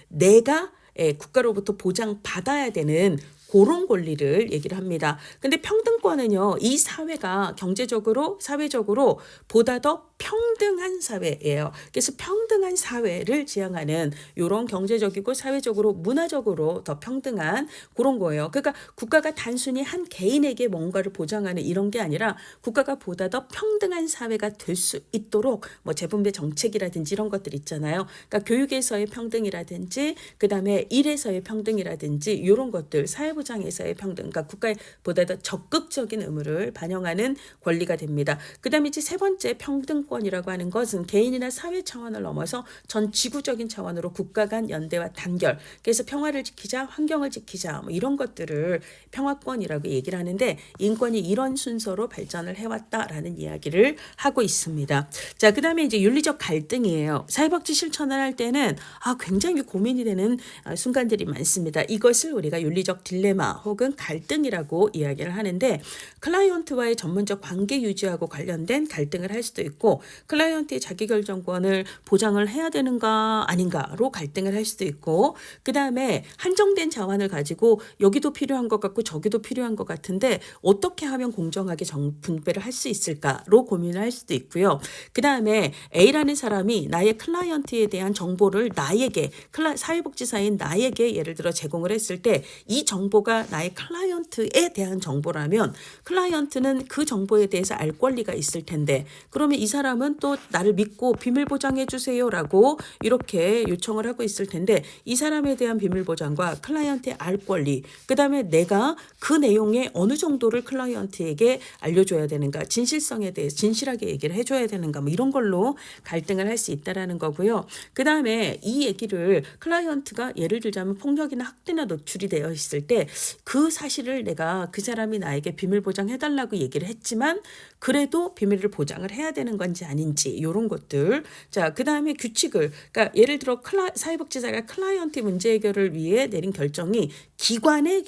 Speaker 1: 내가 국가로부터 보장받아야 되는 그런 권리를 얘기를 합니다. 근데 평등권은요. 이 사회가 경제적으로 사회적으로 보다 더 평등한 사회예요. 그래서 평등한 사회를 지향하는 이런 경제적이고 사회적으로 문화적으로 더 평등한 그런 거예요. 그러니까 국가가 단순히 한 개인에게 뭔가를 보장하는 이런 게 아니라 국가가 보다 더 평등한 사회가 될 수 있도록 재분배 정책이라든지 이런 것들 있잖아요. 그러니까 교육에서의 평등이라든지 그다음에 일에서의 평등이라든지 이런 것들 사회보장에서의 평등, 그러니까 국가에 보다 더 적극적인 의무를 반영하는 권리가 됩니다. 그다음에 이제 세 번째 평등권이라고 하는 것은 개인이나 사회 차원을 넘어서 전 지구적인 차원으로 국가 간 연대와 단결, 그래서 평화를 지키자, 환경을 지키자 이런 것들을 평화권이라고 얘기를 하는데 인권이 이런 순서로 발전을 해왔다라는 이야기를 하고 있습니다. 자, 그다음에 이제 윤리적 갈등이에요. 사회복지 실천을 할 때는 굉장히 고민이 되는 순간들이 많습니다. 이것을 우리가 윤리적 딜레마 혹은 갈등이라고 이야기를 하는데 클라이언트와의 전문적 관계 유지하고 관련된 갈등을 할 수도 있고 클라이언트의 자기결정권을 보장을 해야 되는가 아닌가로 갈등을 할 수도 있고 그 다음에 한정된 자원을 가지고 여기도 필요한 것 같고 저기도 필요한 것 같은데 어떻게 하면 공정하게 분배를 할 수 있을까로 고민을 할 수도 있고요. 그 다음에 A라는 사람이 나의 클라이언트에 대한 정보를 나에게 사회복지사인 나에게 예를 들어 제공을 했을 때 이 정보가 나의 클라이언트에 대한 정보라면 클라이언트는 그 정보에 대해서 알 권리가 있을 텐데 그러면 이 사람은 또 나를 믿고 비밀 보장해 주세요라고 이렇게 요청을 하고 있을 텐데 이 사람에 대한 비밀 보장과 클라이언트의 알 권리 그다음에 내가 그 내용의 어느 정도를 클라이언트에게 알려줘야 되는가 진실성에 대해서 진실하게 얘기를 해줘야 되는가 이런 걸로 갈등을 할 수 있다라는 거고요. 그다음에 이 얘기를 클라이언트가 예를 들자면 폭력이나 학대나 노출이 되어 있을 때 그 사실을 내가 그 사람이 나에게 비밀 보장해달라고 얘기를 했지만 그래도 비밀을 보장을 해야 되는 건지 아닌지 이런 것들. 자, 그다음에 규칙을 그러니까 예를 들어 사회복지사가 클라이언트 문제 해결을 위해 내린 결정이 기관의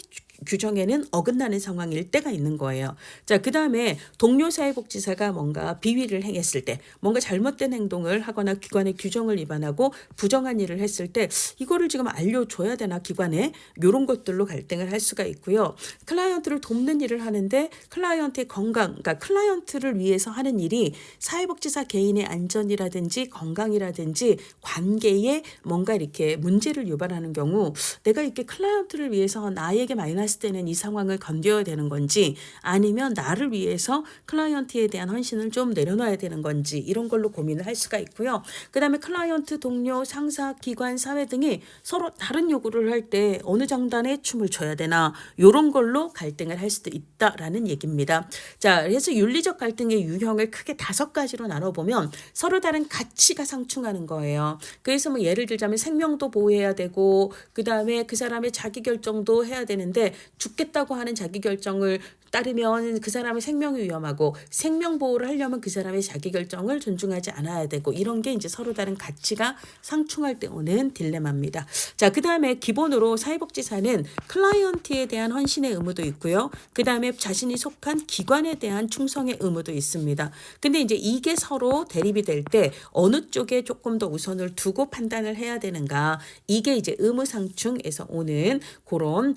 Speaker 1: 규정에는 어긋나는 상황일 때가 있는 거예요. 자, 그 다음에 동료 사회복지사가 뭔가 비위를 행했을 때 뭔가 잘못된 행동을 하거나 기관의 규정을 위반하고 부정한 일을 했을 때 이거를 지금 알려줘야 되나 기관에 이런 것들로 갈등을 고민을 할 수가 있고요. 클라이언트를 돕는 일을 하는데 클라이언트의 건강, 그러니까 클라이언트를 위해서 하는 일이 사회복지사 개인의 안전이라든지 건강이라든지 관계에 뭔가 이렇게 문제를 유발하는 경우 내가 이렇게 클라이언트를 위해서 나에게 마이너스 되는 이 상황을 견뎌야 되는 건지 아니면 나를 위해서 클라이언트에 대한 헌신을 좀 내려놔야 되는 건지 이런 걸로 고민을 할 수가 있고요. 그 다음에 클라이언트, 동료, 상사, 기관, 사회 등이 서로 다른 요구를 할 때 어느 장단에 춤을 춰야 되나 이런 걸로 갈등을 할 수도 있다라는 얘기입니다. 자, 그래서 윤리적 갈등의 유형을 크게 5가지로 나눠보면 서로 다른 가치가 상충하는 거예요. 그래서 뭐 예를 들자면 생명도 보호해야 되고 그 다음에 그 사람의 자기결정도 해야 되는데 죽겠다고 하는 자기결정을 따르면 그 사람의 생명이 위험하고 생명 보호를 하려면 그 사람의 자기결정을 존중하지 않아야 되고 이런 게 이제 서로 다른 가치가 상충할 때 오는 딜레마입니다. 자, 그 다음에 기본으로 사회복지사는 클라이언트에 대한 헌신의 의무도 있고요. 그 다음에 자신이 속한 기관에 대한 충성의 의무도 있습니다. 근데 이제 이게 서로 대립이 될 때 어느 쪽에 조금 더 우선을 두고 판단을 해야 되는가 이게 이제 의무상충에서 오는 그런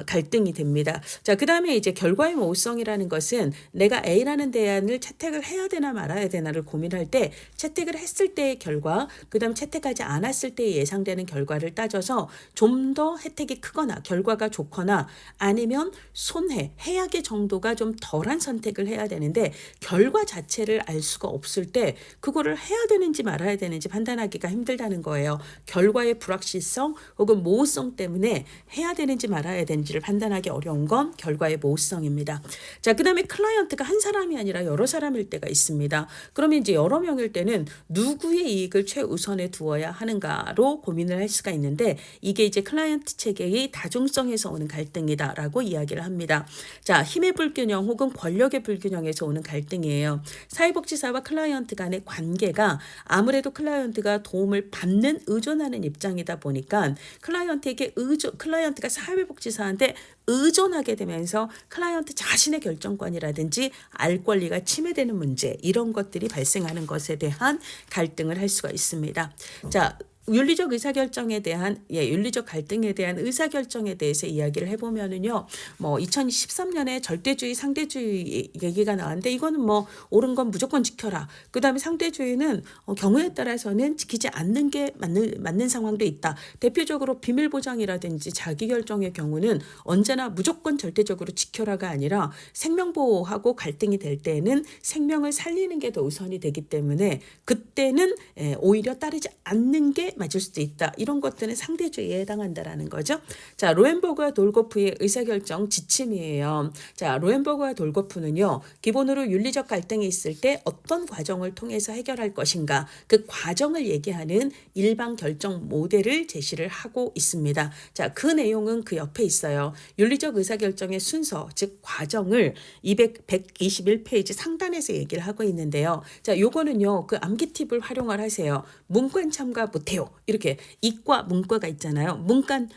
Speaker 1: 갈등이 됩니다. 자, 그 다음에 이제 결과의 모호성이라는 것은 내가 A라는 대안을 채택을 해야 되나 말아야 되나를 고민할 때 채택을 했을 때의 결과 그 다음 채택하지 않았을 때 예상되는 결과를 따져서 좀 더 혜택이 크거나 결과가 좋거나 아니면 손해, 해악의 정도가 좀 덜한 선택을 해야 되는데 결과 자체를 알 수가 없을 때 그거를 해야 되는지 말아야 되는지 판단하기가 힘들다는 거예요. 결과의 불확실성 혹은 모호성 때문에 해야 되는지 말아야 되는지를 판단하기 어려운 건 결과의 모호성입니다. 자, 그 다음에 클라이언트가 한 사람이 아니라 여러 사람일 때가 있습니다. 그러면 이제 여러 명일 때는 누구의 이익을 최우선에 두어야 하는가로 고민을 할 수가 있는데 이게 이제 클라이언트 체계의 다중성에서 오는 갈등이다라고 이야기를 합니다. 자, 힘의 불균형 혹은 권력의 불균형에서 오는 갈등이에요. 사회복지사와 클라이언트 간의 관계가 아무래도 클라이언트가 도움을 받는 의존하는 입장이다 보니까 클라이언트가 사회복지사한테 의존하게 되면서 클라이언트 자신의 결정권이라든지 알 권리가 침해되는 문제 이런 것들이 발생하는 것에 대한 갈등을 할 수가 있습니다. 자, 윤리적 의사결정에 대한 윤리적 갈등에 대한 의사결정에 대해서 이야기를 해보면은요, 뭐 2013년에 절대주의, 상대주의 얘기가 나왔는데 이거는 뭐 옳은 건 무조건 지켜라. 그 다음에 상대주의는 경우에 따라서는 지키지 않는 게 맞는 상황도 있다. 대표적으로 비밀보장이라든지 자기결정의 경우는 언제나 무조건 절대적으로 지켜라가 아니라 생명보호하고 갈등이 될 때는 생명을 살리는 게 더 우선이 되기 때문에 그때는 오히려 따르지 않는 게 맞을 수도 있다. 이런 것들은 상대주의에 해당한다라는 거죠. 자, 로엔버그와 돌고프의 의사결정 지침이에요. 자, 로엔버그와 돌고프는요, 기본으로 윤리적 갈등이 있을 때 어떤 과정을 통해서 해결할 것인가 그 과정을 얘기하는 일반 결정 모델을 제시를 하고 있습니다. 자, 그 내용은 그 옆에 있어요. 윤리적 의사결정의 순서, 즉 과정을 121페이지 상단에서 얘기를 하고 있는데요. 자, 요거는요, 그 암기 팁을 활용을 하세요. 문관 참가 못해요. 이렇게 이과 문과가 있잖아요. 문관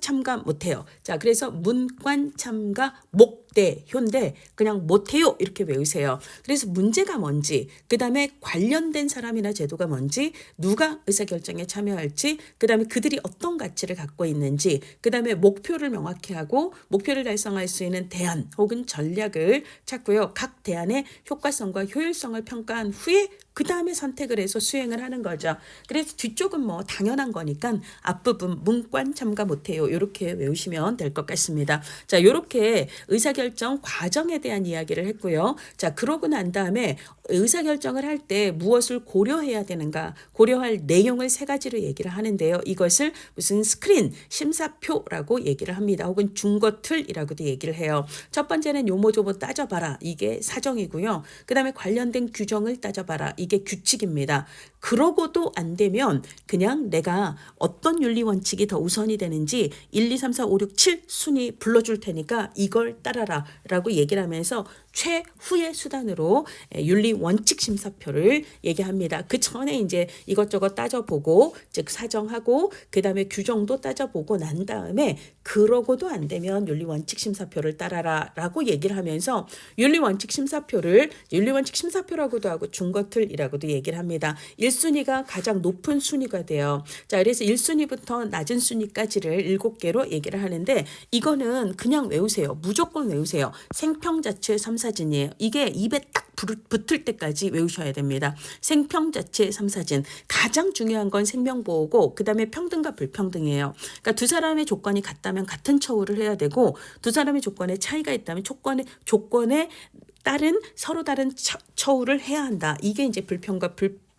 Speaker 1: 참가 못해요. 자, 그래서 문관 참가 목대 효인데 그냥 못해요 이렇게 외우세요. 그래서 문제가 뭔지, 그 다음에 관련된 사람이나 제도가 뭔지, 누가 의사결정에 참여할지, 그 다음에 그들이 어떤 가치를 갖고 있는지, 그 다음에 목표를 명확히 하고 목표를 달성할 수 있는 대안 혹은 전략을 찾고요. 각 대안의 효과성과 효율성을 평가한 후에 그 다음에 선택을 해서 수행을 하는 거죠. 그래서 뒤쪽은 뭐 당연한 거니까 앞부분 문관 참가 못해요. 이렇게 외우시면 될 것 같습니다. 자, 이렇게 의사결정 과정에 대한 이야기를 했고요. 자, 그러고 난 다음에 의사결정을 할 때 무엇을 고려해야 되는가, 고려할 내용을 3가지로 얘기를 하는데요. 이것을 무슨 스크린, 심사표라고 얘기를 합니다. 혹은 중거틀이라고도 얘기를 해요. 첫 번째는 요모조모 따져봐라. 이게 사정이고요. 그 다음에 관련된 규정을 따져봐라. 이게 규칙입니다. 그러고도 안 되면 그냥 내가 어떤 윤리 원칙이 더 우선이 되는지 1, 2, 3, 4, 5, 6, 7 순위 불러줄 테니까 이걸 따라라 라고 얘기를 하면서 최후의 수단으로 윤리 원칙 심사표를 얘기합니다. 그 전에 이제 이것저것 따져보고 즉 사정하고 그다음에 규정도 따져보고 난 다음에 그러고도 안 되면 윤리 원칙 심사표를 따라라라고 얘기를 하면서 윤리 원칙 심사표라고도 하고 중거틀이라고도 얘기를 합니다. 1순위가 가장 높은 순위가 돼요. 자, 그래서 1순위부터 낮은 순위까지를 7개로 얘기를 하는데 이거는 그냥 외우세요. 무조건 외우세요. 생평자체 3사진이에요. 이게 입에 딱 붙을 때까지 외우셔야 됩니다. 생평자체 3사진. 가장 중요한 건 생명보호고 그다음에 평등과 불평등이에요. 그러니까 두 사람의 조건이 같다면 같은 처우를 해야 되고 두 사람의 조건에 차이가 있다면 조건에 따른 서로 다른 처우를 해야 한다. 이게 이제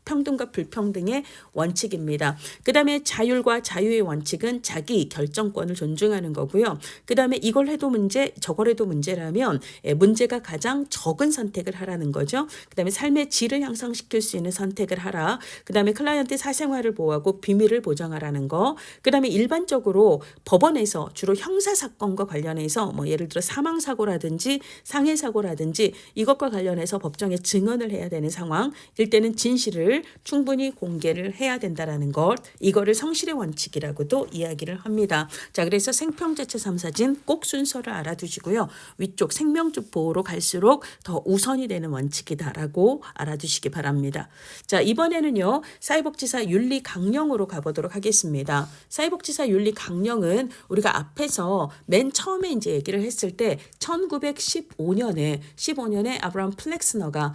Speaker 1: 평등과 불평등의 원칙입니다. 그 다음에 자율과 자유의 원칙은 자기 결정권을 존중하는 거고요. 그 다음에 이걸 해도 문제, 저걸 해도 문제라면 문제가 가장 적은 선택을 하라는 거죠. 그 다음에 삶의 질을 향상시킬 수 있는 선택을 하라. 그 다음에 클라이언트 사생활을 보호하고 비밀을 보장하라는 거. 그 다음에 일반적으로 법원에서 주로 형사사건과 관련해서 뭐 예를 들어 사망사고라든지 상해사고라든지 이것과 관련해서 법정에 증언을 해야 되는 상황, 일 때는 진실을 충분히 공개를 해야 된다라는 것, 이거를 성실의 원칙이라고도 이야기를 합니다. 자, 그래서 생평자체 3사진 꼭 순서를 알아두시고요. 위쪽 생명주 보호로 갈수록 더 우선이 되는 원칙이다라고 알아두시기 바랍니다. 자, 이번에는요 사회복지사 윤리 강령으로 가보도록 하겠습니다. 사회복지사 윤리 강령은 우리가 앞에서 맨 처음에 이제 얘기를 했을 때 1915년에 아브라함 플렉스너가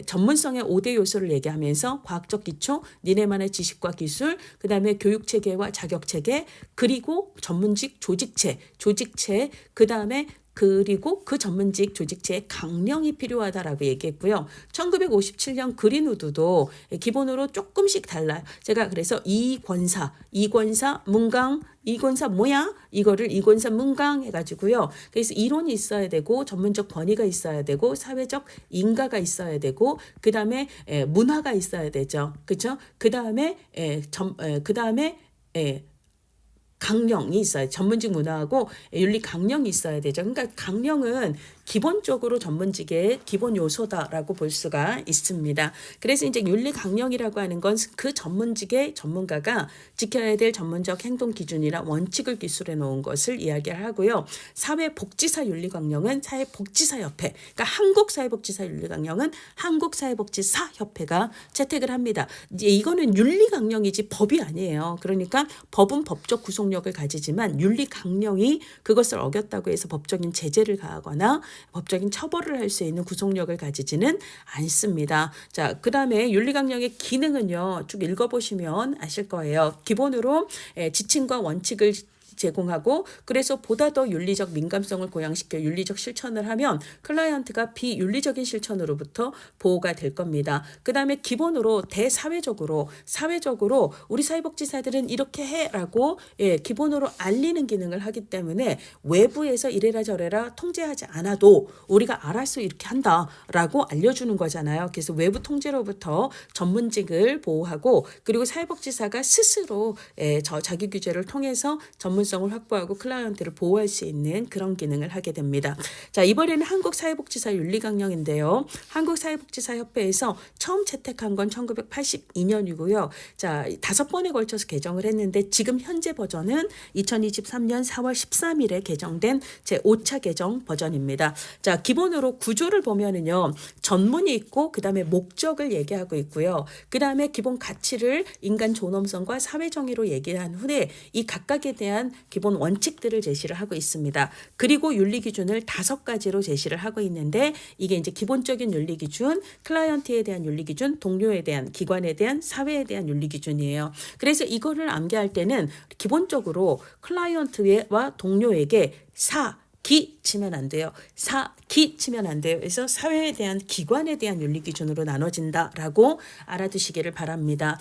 Speaker 1: 전문성의 5대 요소를 얘기하면서 과학적 기초, 니네만의 지식과 기술, 그 다음에 교육체계와 자격체계, 그리고 전문직 조직체, 그 다음에 그리고 그 전문직 조직체의 강령이 필요하다라고 얘기했고요. 1957년 그린우드도 기본으로 조금씩 달라요. 제가 그래서 이권사 문강, 이권사 뭐야? 이거를 이권사 문강 해가지고요. 그래서 이론이 있어야 되고 전문적 권위가 있어야 되고 사회적 인가가 있어야 되고 그 다음에 문화가 있어야 되죠. 그렇죠? 그 다음에 강령이 있어요. 전문직 문화하고 윤리 강령이 있어야 되죠. 그러니까 강령은 기본적으로 전문직의 기본 요소다라고 볼 수가 있습니다. 그래서 이제 윤리 강령이라고 하는 건 그 전문직의 전문가가 지켜야 될 전문적 행동 기준이나 원칙을 기술해 놓은 것을 이야기를 하고요. 사회복지사 윤리 강령은 사회복지사협회, 그러니까 한국사회복지사 윤리 강령은 한국사회복지사협회가 채택을 합니다. 이제 이거는 윤리 강령이지 법이 아니에요. 그러니까 법은 법적 구속력을 가지지만 윤리 강령이 그것을 어겼다고 해서 법적인 제재를 가하거나 법적인 처벌을 할 수 있는 구속력을 가지지는 않습니다. 자, 그 다음에 윤리강령의 기능은요, 쭉 읽어보시면 아실 거예요. 기본으로 지침과 원칙을 제공하고 그래서 보다 더 윤리적 민감성을 고양시켜 윤리적 실천을 하면 클라이언트가 비윤리적인 실천으로부터 보호가 될 겁니다. 그 다음에 기본으로 대사회적으로 우리 사회복지사들은 이렇게 해라고 기본으로 알리는 기능을 하기 때문에 외부에서 이래라 저래라 통제하지 않아도 우리가 알아서 이렇게 한다라고 알려주는 거잖아요. 그래서 외부 통제로부터 전문직을 보호하고 그리고 사회복지사가 스스로 자기 규제를 통해서 전문성을 확보하고 클라이언트를 보호할 수 있는 그런 기능을 하게 됩니다. 자, 이번에는 한국사회복지사 윤리강령인데요. 한국사회복지사협회에서 처음 채택한 건 1982년이고요. 자, 5번에 걸쳐서 개정을 했는데 지금 현재 버전은 2023년 4월 13일에 개정된 제5차 개정 버전입니다. 자, 기본으로 구조를 보면은요. 전문이 있고 그 다음에 목적을 얘기하고 있고요. 그 다음에 기본 가치를 인간 존엄성과 사회정의로 얘기한 후에 이 각각에 대한 기본 원칙들을 제시를 하고 있습니다. 그리고 윤리기준을 5가지로 제시를 하고 있는데 이게 이제 기본적인 윤리기준, 클라이언트에 대한 윤리기준, 동료에 대한, 기관에 대한, 사회에 대한 윤리기준이에요. 그래서 이거를 암기할 때는 기본적으로 클라이언트와 동료에게 기 치면 안 돼요. 기 치면 안 돼요. 그래서 사회에 대한 기관에 대한 윤리 기준으로 나눠진다라고 알아두시기를 바랍니다.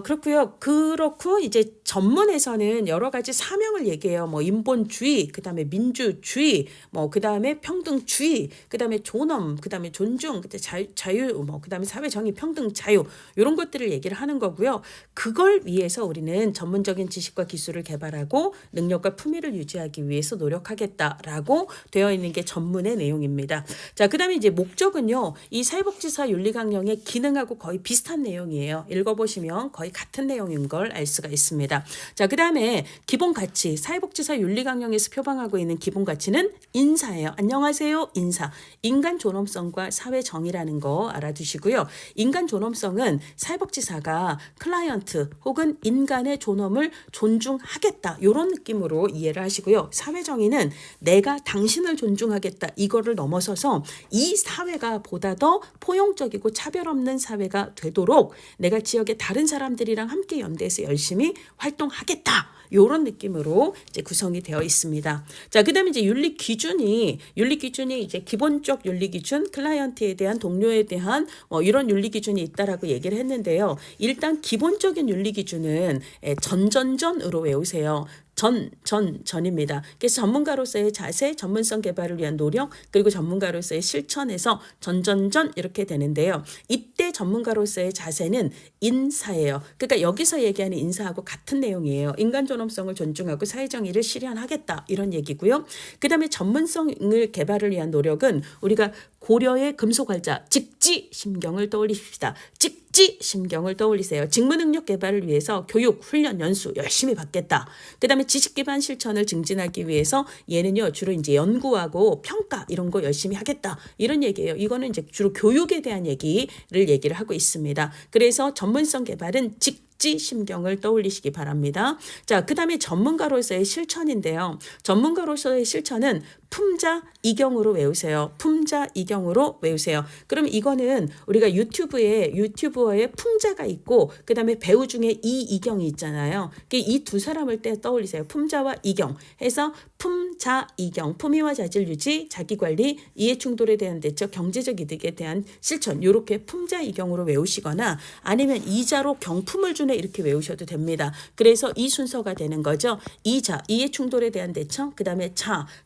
Speaker 1: 그렇고요. 그렇고 이제 전문에서는 여러 가지 사명을 얘기해요. 뭐 인본주의, 그다음에 민주주의, 뭐 그다음에 평등주의, 그다음에 존엄, 그다음에 존중, 그다음에 자유, 뭐 그다음에 사회정의, 평등, 자유 이런 것들을 얘기를 하는 거고요. 그걸 위해서 우리는 전문적인 지식과 기술을 개발하고 능력과 품위를 유지하기 위해서 노력하겠다라고 되어 있는 게 전문의 내용입니다. 자, 그다음에 이제 목적은요. 이 사회복지사 윤리강령의 기능하고 거의 비슷한 내용이에요. 읽어보시면 거의 같은 내용인 걸 알 수가 있습니다. 자, 그다음에 기본 가치, 사회복지사 윤리강령에서 표방하고 있는 기본 가치는 인사예요. 안녕하세요, 인사. 인간 존엄성과 사회 정의라는 거 알아두시고요. 인간 존엄성은 사회복지사가 클라이언트 혹은 인간의 존엄을 존중하겠다 이런 느낌으로 이해를 하시고요. 사회 정의는 내가 당신을 존중하겠다 이거를 넘어서서 이 사회가 보다 더 포용적이고 차별 없는 사회가 되도록 내가 지역의 다른 사람들이랑 함께 연대해서 열심히 활동하겠다. 이런 느낌으로 이제 구성이 되어 있습니다. 자, 그다음에 이제 윤리 기준이 이제 기본적 윤리 기준, 클라이언트에 대한 동료에 대한 이런 윤리 기준이 있다라고 얘기를 했는데요. 일단 기본적인 윤리 기준은 전전전으로 외우세요. 전입니다. 그래서 전문가로서의 자세, 전문성 개발을 위한 노력, 그리고 전문가로서의 실천에서 전전전 이렇게 되는데요. 이때 전문가로서의 자세는 인사예요. 그러니까 여기서 얘기하는 인사하고 같은 내용이에요. 인간 존엄성을 존중하고 사회정의를 실현하겠다 이런 얘기고요. 그 다음에 전문성을 개발을 위한 노력은 우리가 고려의 금속활자 직지심경을 떠올리십시다. 직지심경을 떠올리세요. 직무능력 개발을 위해서 교육, 훈련, 연수 열심히 받겠다. 그 다음에 지식기반 실천을 증진하기 위해서 얘는요 주로 이제 연구하고 평가 이런 거 열심히 하겠다 이런 얘기예요. 이거는 이제 주로 교육에 대한 얘기를 하고 있습니다. 그래서 전문성 개발은 직지심경을 떠올리시기 바랍니다. 자, 그 다음에 전문가로서의 실천인데요. 전문가로서의 실천은 품자 이경으로 외우세요. 품자 이경으로 외우세요. 그럼 이거는 우리가 유튜버의 품자가 있고 그 다음에 배우 중에 이경이 있잖아요. 이 두 사람을 떠올리세요. 품자와 이경 해서 품자 이경, 품위와 자질 유지, 자기관리, 이해충돌에 대한 대처, 경제적 이득에 대한 실천 이렇게 품자 이경으로 외우시거나 아니면 이자로 경품을 주네 이렇게 외우셔도 됩니다. 그래서 이 순서가 되는 거죠. 이자, 이해충돌에 대한 대처, 그 다음에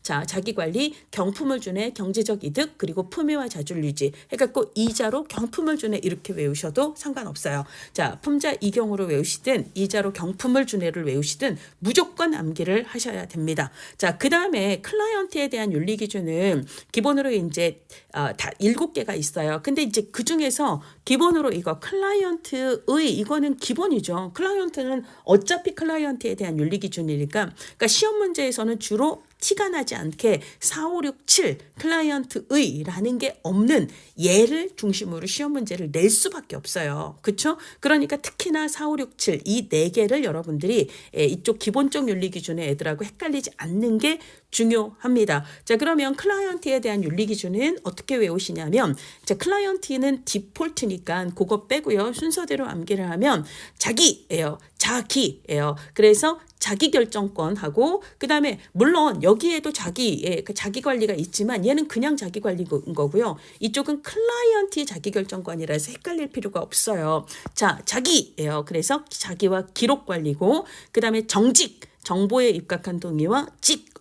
Speaker 1: 자기관리, 경품을 주네, 경제적 이득, 그리고 품위와 자질 유지 해갖고 이자로 경품을 주네 이렇게 외우셔도 상관없어요. 자, 품자 이경으로 외우시든 이자로 경품을 주네를 외우시든 무조건 암기를 하셔야 됩니다. 자, 그 다음에 클라이언트에 대한 윤리 기준은 기본으로 이제 다 7개가 있어요. 근데 이제 그 중에서 기본으로 이거 클라이언트의 이거는 기본이죠. 클라이언트는 어차피 클라이언트에 대한 윤리 기준이니까 그러니까 시험 문제에서는 주로 티가 나지 않게 4, 5, 6, 7 클라이언트의라는 게 없는 예를 중심으로 시험 문제를 낼 수밖에 없어요. 그렇죠? 그러니까 특히나 4, 5, 6, 7 이 4개를 여러분들이 이쪽 기본적 윤리 기준의 애들하고 헷갈리지 않는 게 중요합니다. 자, 그러면 클라이언트에 대한 윤리 기준은 어떻게 외우시냐면 자, 클라이언트는 디폴트니까 그거 빼고요. 순서대로 암기를 하면 자기예요. 그래서 자기결정권하고 그다음에 물론 여기에도 자기 관리가 있지만 얘는 그냥 자기 관리인 거고요. 이쪽은 클라이언트의 자기결정권이라서 헷갈릴 필요가 없어요. 자, 자기예요. 그래서 자기와 기록 관리고 그다음에 정보에 입각한 동의와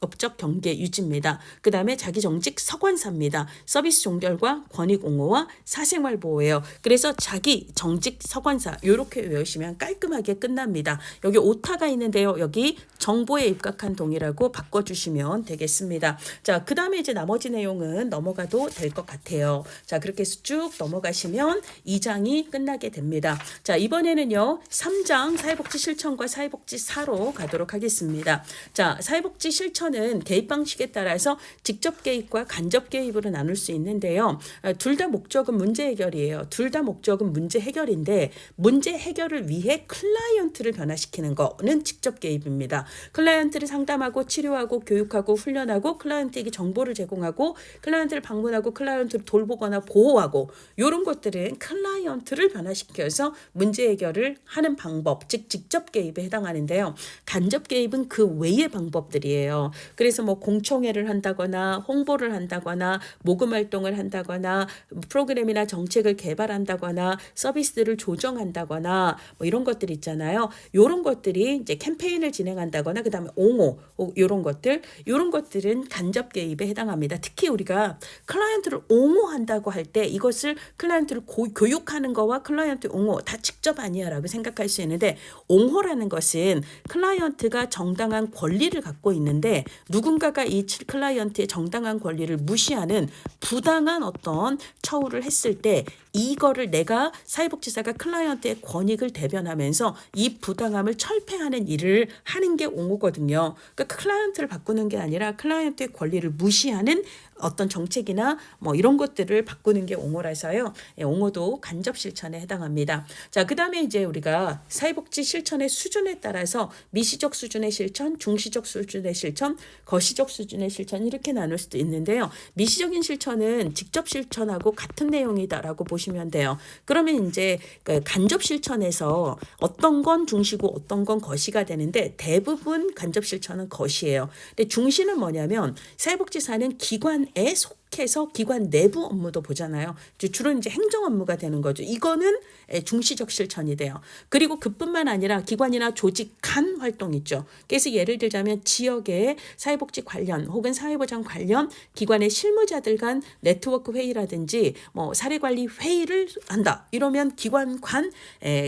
Speaker 1: 업적 경계 유지입니다. 그 다음에 자기 정직 서관사입니다. 서비스 종결과 권익 옹호와 사생활 보호예요. 그래서 자기 정직 서관사 이렇게 외우시면 깔끔하게 끝납니다. 여기 오타가 있는데요. 여기 정보에 입각한 동의라고 바꿔주시면 되겠습니다. 자, 그 다음에 이제 나머지 내용은 넘어가도 될 것 같아요. 자, 그렇게 해서 쭉 넘어가시면 2장이 끝나게 됩니다. 자, 이번에는요 3장 사회복지 실천과 사회복지 사로 가도록 하겠습니다. 자, 사회복지 실천은 개입 방식에 따라서 직접 개입과 간접 개입으로 나눌 수 있는데요. 둘 다 목적은 문제 해결이에요. 둘 다 목적은 문제 해결인데 문제 해결을 위해 클라이언트를 변화시키는 거는 직접 개입입니다. 클라이언트를 상담하고 치료하고 교육하고 훈련하고 클라이언트에게 정보를 제공하고 클라이언트를 방문하고 클라이언트를 돌보거나 보호하고 이런 것들은 클라이언트를 변화시켜서 문제 해결을 하는 방법, 즉 직접 개입에 해당하는데요. 간접 개입은 그 외의 방법들이에요. 그래서 뭐 공청회를 한다거나 홍보를 한다거나 모금 활동을 한다거나 프로그램이나 정책을 개발한다거나 서비스를 조정한다거나 뭐 이런 것들 있잖아요. 이런 것들이 이제 캠페인을 진행한다거나 그다음에 옹호 이런 것들은 간접 개입에 해당합니다. 특히 우리가 클라이언트를 옹호한다고 할 때 이것을 클라이언트를 교육하는 거와 클라이언트 옹호 다 직접 아니야라고 생각할 수 있는데 옹호라는 것은 클라이언트가 정당한 권리를 갖고 있는데 누군가가 이 클라이언트의 정당한 권리를 무시하는 부당한 어떤 처우를 했을 때 이거를 내가 사회복지사가 클라이언트의 권익을 대변하면서 이 부당함을 철폐하는 일을 하는 게 옹호거든요. 그러니까 클라이언트를 바꾸는 게 아니라 클라이언트의 권리를 무시하는 어떤 정책이나 뭐 이런 것들을 바꾸는 게 옹호라서요. 옹호도 간접 실천에 해당합니다. 자, 그다음에 이제 우리가 사회복지 실천의 수준에 따라서 미시적 수준의 실천, 중시적 수준의 실천, 거시적 수준의 실천 이렇게 나눌 수도 있는데요. 미시적인 실천은 직접 실천하고 같은 내용이다라고 보시면 돼요. 그러면 이제 간접 실천에서 어떤 건 중시고 어떤 건 거시가 되는데 대부분 간접 실천은 거시예요. 근데 중시는 뭐냐면 사회복지사는 기관에 속해서 기관 내부 업무도 보잖아요. 주로 이제 행정 업무가 되는 거죠. 이거는 중시적 실천이 돼요. 그리고 그뿐만 아니라 기관이나 조직 간 활동 있죠. 그래서 예를 들자면 지역의 사회복지 관련 혹은 사회보장 관련 기관의 실무자들 간 네트워크 회의라든지 뭐 사례관리 회의를 한다. 이러면 기관 간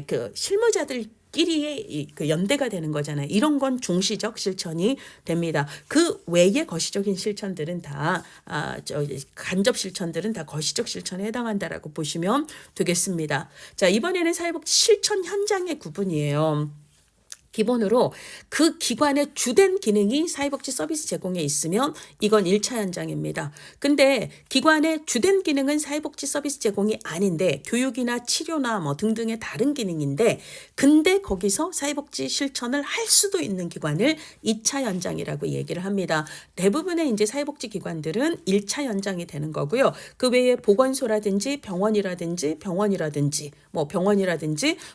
Speaker 1: 그 실무자들 끼리의 그 연대가 되는 거잖아요. 이런 건 중시적 실천이 됩니다. 그 외의 거시적인 실천들은 다 간접 실천들은 다 거시적 실천에 해당한다라고 보시면 되겠습니다. 자, 이번에는 사회복지 실천 현장의 구분이에요. 기본으로 그 기관의 주된 기능이 사회복지 서비스 제공에 있으면 이건 1차 현장입니다. 근데 기관의 주된 기능은 사회복지 서비스 제공이 아닌데 교육이나 치료나 뭐 등등의 다른 기능인데 근데 거기서 사회복지 실천을 할 수도 있는 기관을 2차 현장이라고 얘기를 합니다. 대부분의 이제 사회복지 기관들은 1차 현장이 되는 거고요. 그 외에 보건소라든지 병원이라든지 뭐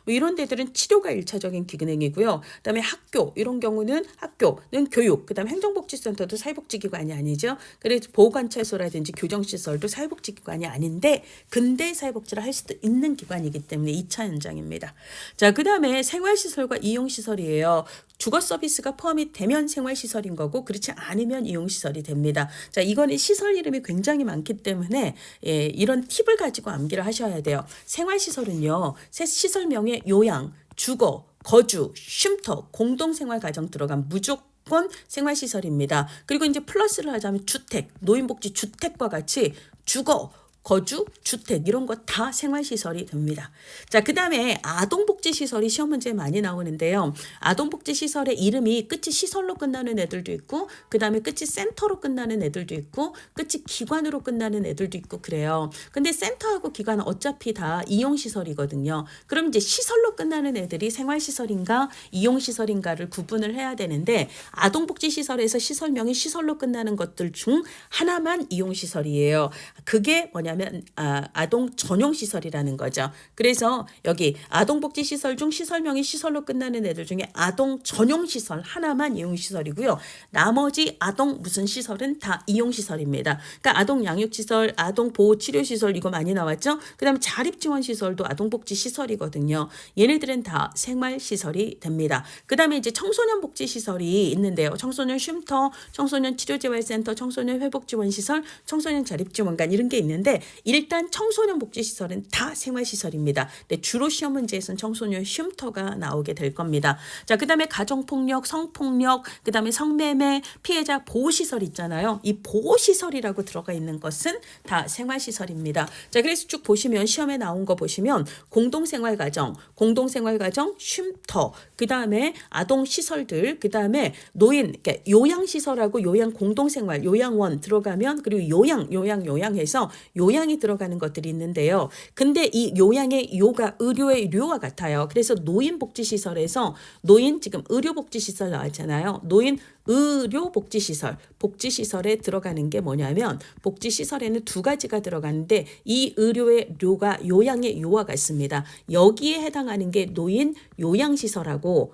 Speaker 1: 이런 데들은 치료가 1차적인 기능이고요. 그다음에 학교 이런 경우는 학교는 교육, 그다음에 행정복지센터도 사회복지기관이 아니죠. 그래서 보호관찰소라든지 교정시설도 사회복지기관이 아닌데 근대 사회복지를 할 수도 있는 기관이기 때문에 2차 현장입니다. 자, 그다음에 생활시설과 이용시설이에요. 주거 서비스가 포함이 되면 생활시설인 거고 그렇지 않으면 이용시설이 됩니다. 자, 이거는 시설 이름이 굉장히 많기 때문에 이런 팁을 가지고 암기를 하셔야 돼요. 생활시설은요. 시설명에 요양, 주거, 거주, 쉼터, 공동생활가정 들어간 무조건 생활시설입니다. 그리고 이제 플러스를 하자면 주택, 노인복지 주택과 같이 주거, 거주, 주택 이런 거 다 생활시설이 됩니다. 자, 그 다음에 아동복지시설이 시험 문제에 많이 나오는데요. 아동복지시설의 이름이 끝이 시설로 끝나는 애들도 있고 그 다음에 끝이 센터로 끝나는 애들도 있고 끝이 기관으로 끝나는 애들도 있고 그래요. 근데 센터하고 기관은 어차피 다 이용시설이거든요. 그럼 이제 시설로 끝나는 애들이 생활시설인가 이용시설인가를 구분을 해야 되는데 아동복지시설에서 시설명이 시설로 끝나는 것들 중 하나만 이용시설이에요. 그게 뭐냐면 아동 전용시설이라는 거죠. 그래서 여기 아동복지시설 중 시설명이 시설로 끝나는 애들 중에 아동 전용시설 하나만 이용시설이고요. 나머지 아동 무슨 시설은 다 이용시설입니다. 그러니까 아동 양육시설, 아동 보호치료시설 이거 많이 나왔죠. 그 다음에 자립지원시설도 아동복지시설이거든요. 얘네들은 다 생활시설이 됩니다. 그 다음에 이제 청소년복지시설이 있는데요. 청소년 쉼터, 청소년 치료재활센터, 청소년 회복지원시설, 청소년 자립지원관 이런 게 있는데 일단 청소년 복지시설은 다 생활시설입니다. 근데 주로 시험 문제에서는 청소년 쉼터가 나오게 될 겁니다. 자, 그 다음에 가정폭력, 성폭력, 그 다음에 성매매, 피해자 보호시설 있잖아요. 이 보호시설이라고 들어가 있는 것은 다 생활시설입니다. 자, 그래서 쭉 보시면 시험에 나온 거 보시면 공동생활가정, 쉼터, 그 다음에 아동시설들, 그 다음에 노인, 그러니까 요양시설하고 요양 공동생활, 요양원 들어가면 그리고 요양해서 요양 요양이 들어가는 것들이 있는데요. 근데 이 요양의 요가 의료의 료와 같아요. 그래서 노인복지시설에서 노인 지금 의료복지시설 나왔잖아요. 노인 의료복지시설, 복지시설에 들어가는 게 뭐냐면 복지시설에는 두 가지가 들어가는데 이 의료의 료가 요양의 요와 같습니다. 여기에 해당하는 게 노인 요양시설하고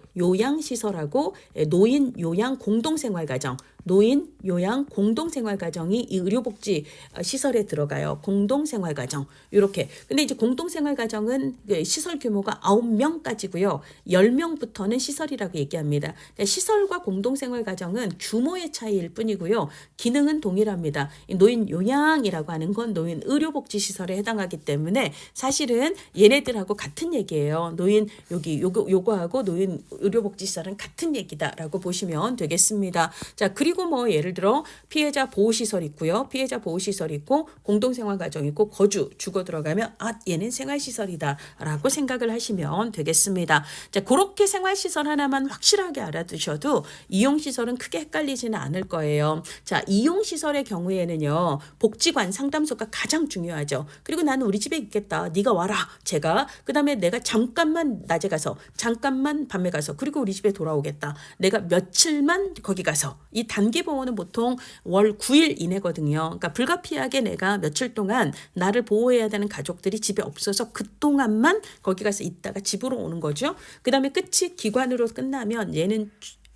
Speaker 1: 노인 요양 공동생활가정, 노인 요양 공동생활가정이 이 의료복지 시설에 들어가요. 공동생활가정 이렇게. 근데 이제 공동생활가정은 시설 규모가 9명까지고요. 10명부터는 시설이라고 얘기합니다. 그러니까 시설과 공동생활가정은 규모의 차이일 뿐이고요. 기능은 동일합니다. 노인 요양이라고 하는 건 노인 의료복지시설에 해당하기 때문에 사실은 얘네들하고 같은 얘기예요. 노인 요거하고 노인 의료복지시설은 같은 얘기다라고 보시면 되겠습니다. 자, 그리고 뭐 예를 들어 피해자 보호시설 있고요. 피해자 보호시설 있고 공동생활가정 있고 거주 주거 들어가면 얘는 생활시설이다라고 생각을 하시면 되겠습니다. 자, 그렇게 생활시설 하나만 확실하게 알아두셔도 이용시설은 크게 헷갈리지는 않을 거예요. 자, 이용시설의 경우에는요. 복지관 상담소가 가장 중요하죠. 그리고 나는 우리 집에 있겠다. 네가 와라. 제가 그다음에 내가 잠깐만 낮에 가서 잠깐만 밤에 가서 그리고 우리 집에 돌아오겠다. 내가 며칠만 거기 가서 이 단기 보호는 보통 월 9일 이내거든요. 그러니까 불가피하게 내가 며칠 동안 나를 보호해야 되는 가족들이 집에 없어서 그동안만 거기 가서 있다가 집으로 오는 거죠. 그 다음에 끝이 기관으로 끝나면 얘는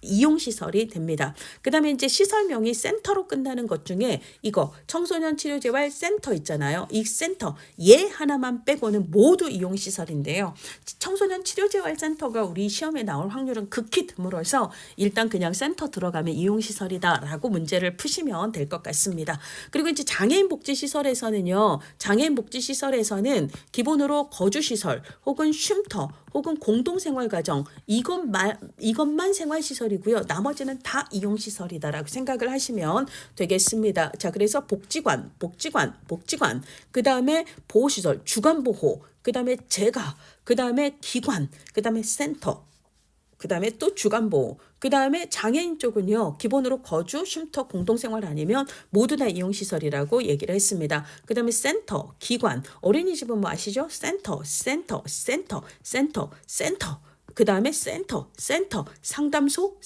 Speaker 1: 이용시설이 됩니다. 그 다음에 이제 시설명이 센터로 끝나는 것 중에 이거 청소년 치료재활 센터 있잖아요. 이 센터 얘 하나만 빼고는 모두 이용시설인데요. 청소년 치료재활 센터가 우리 시험에 나올 확률은 극히 드물어서 일단 그냥 센터 들어가면 이용시설이다라고 문제를 푸시면 될 것 같습니다. 그리고 이제 장애인 복지시설에서는요. 장애인 복지시설에서는 기본으로 거주시설 혹은 쉼터 혹은 공동생활가정 이것만 생활시설이고요. 나머지는 다 이용시설이다라고 생각을 하시면 되겠습니다. 자, 그래서 복지관, 그 다음에 보호시설, 주간보호, 그 다음에 재가, 그 다음에 기관, 그 다음에 센터, 그 다음에 또 주간보호, 그 다음에 장애인 쪽은요. 기본으로 거주, 쉼터, 공동생활 아니면 모두 다 이용시설이라고 얘기를 했습니다. 그 다음에 센터, 기관, 어린이집은 뭐 아시죠? 센터. 그 다음에 센터, 상담소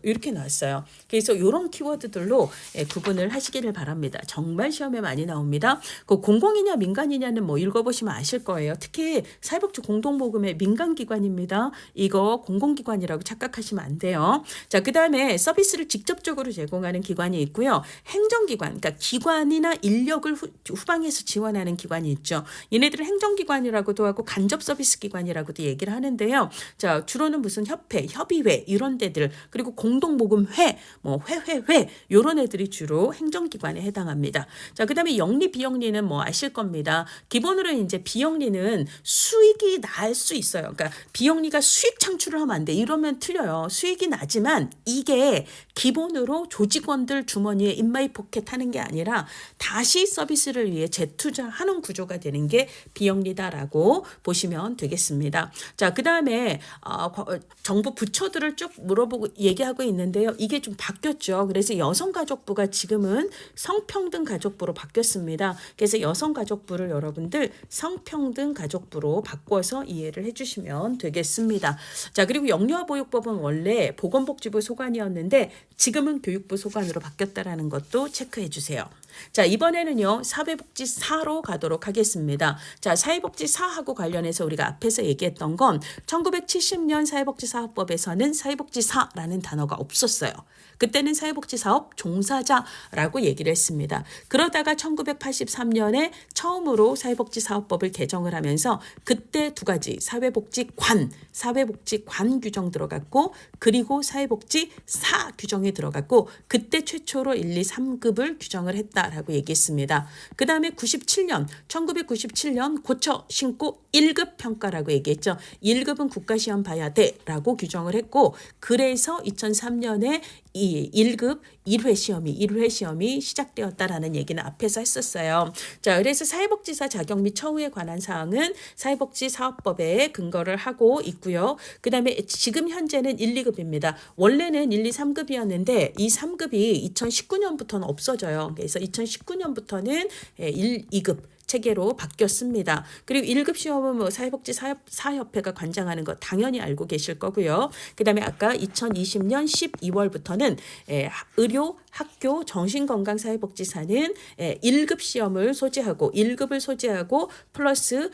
Speaker 1: 이렇게 나왔어요. 그래서 이런 키워드들로 구분을 하시기를 바랍니다. 정말 시험에 많이 나옵니다. 그 공공이냐 민간이냐는 뭐 읽어보시면 아실 거예요. 특히 사회복지 공동모금의 민간기관입니다. 이거 공공기관이라고 착각하시면 안 돼요. 자, 그 다음에 서비스를 직접적으로 제공하는 기관이 있고요. 행정기관, 그러니까 기관이나 인력을 후방에서 지원하는 기관이 있죠. 얘네들은 행정기관이라고도 하고 간접서비스기관이라고도 얘기를 하는데요. 자, 주로는 무슨 협회, 협의회 이런 데들 그리고 공동모금회, 뭐 회회 이런 애들이 주로 행정기관에 해당합니다. 자, 그다음에 영리 비영리는 뭐 아실 겁니다. 기본으로 이제 비영리는 수익이 날 수 있어요. 그러니까 비영리가 수익 창출을 하면 안 돼. 이러면 틀려요. 수익이 나지만 이게 기본으로 조직원들 주머니에 인마이 포켓 하는 게 아니라 다시 서비스를 위해 재투자하는 구조가 되는 게 비영리다라고 보시면 되겠습니다. 자, 그다음에 정부 부처들을 쭉 물어보고 얘기하고 있는데요. 이게 좀 바뀌었죠. 그래서 여성가족부가 지금은 성평등가족부로 바뀌었습니다. 그래서 여성가족부를 여러분들 성평등가족부로 바꿔서 이해를 해주시면 되겠습니다. 자, 그리고 영유아보육법은 원래 보건복지부 소관이었는데 지금은 교육부 소관으로 바뀌었다라는 것도 체크해 주세요. 자, 이번에는요. 사회복지사로 가도록 하겠습니다. 자, 사회복지사하고 관련해서 우리가 앞에서 얘기했던 건 1970년 사회복지사업법에서는 사회복지사라는 단어가 없었어요. 그때는 사회복지사업 종사자라고 얘기를 했습니다. 그러다가 1983년에 처음으로 사회복지사업법을 개정을 하면서 그때 두 가지 사회복지관 규정 들어갔고 그리고 사회복지사 규정이 들어갔고 그때 최초로 1, 2, 3급을 규정을 했다라고 얘기했습니다. 그 다음에 1997년 고쳐 신고 1급 평가라고 얘기했죠. 1급은 국가시험 봐야 돼라고 규정을 했고 그래서 2003년에 이 1급 1회 시험이 시작되었다라는 얘기는 앞에서 했었어요. 자, 그래서 사회복지사 자격 및 처우에 관한 사항은 사회복지사업법에 근거를 하고 있고요. 그 다음에 지금 현재는 1, 2급입니다. 원래는 1, 2, 3급이었는데 이 3급이 2019년부터는 없어져요. 그래서 2019년부터는 1, 2급 체계로 바뀌었습니다. 그리고 1급 시험은 뭐 사회복지사협회가 관장하는 거 당연히 알고 계실 거고요. 그 다음에 아까 2020년 12월부터는 의료, 학교, 정신건강사회복지사는 1급 시험을 소지하고 1급을 소지하고 플러스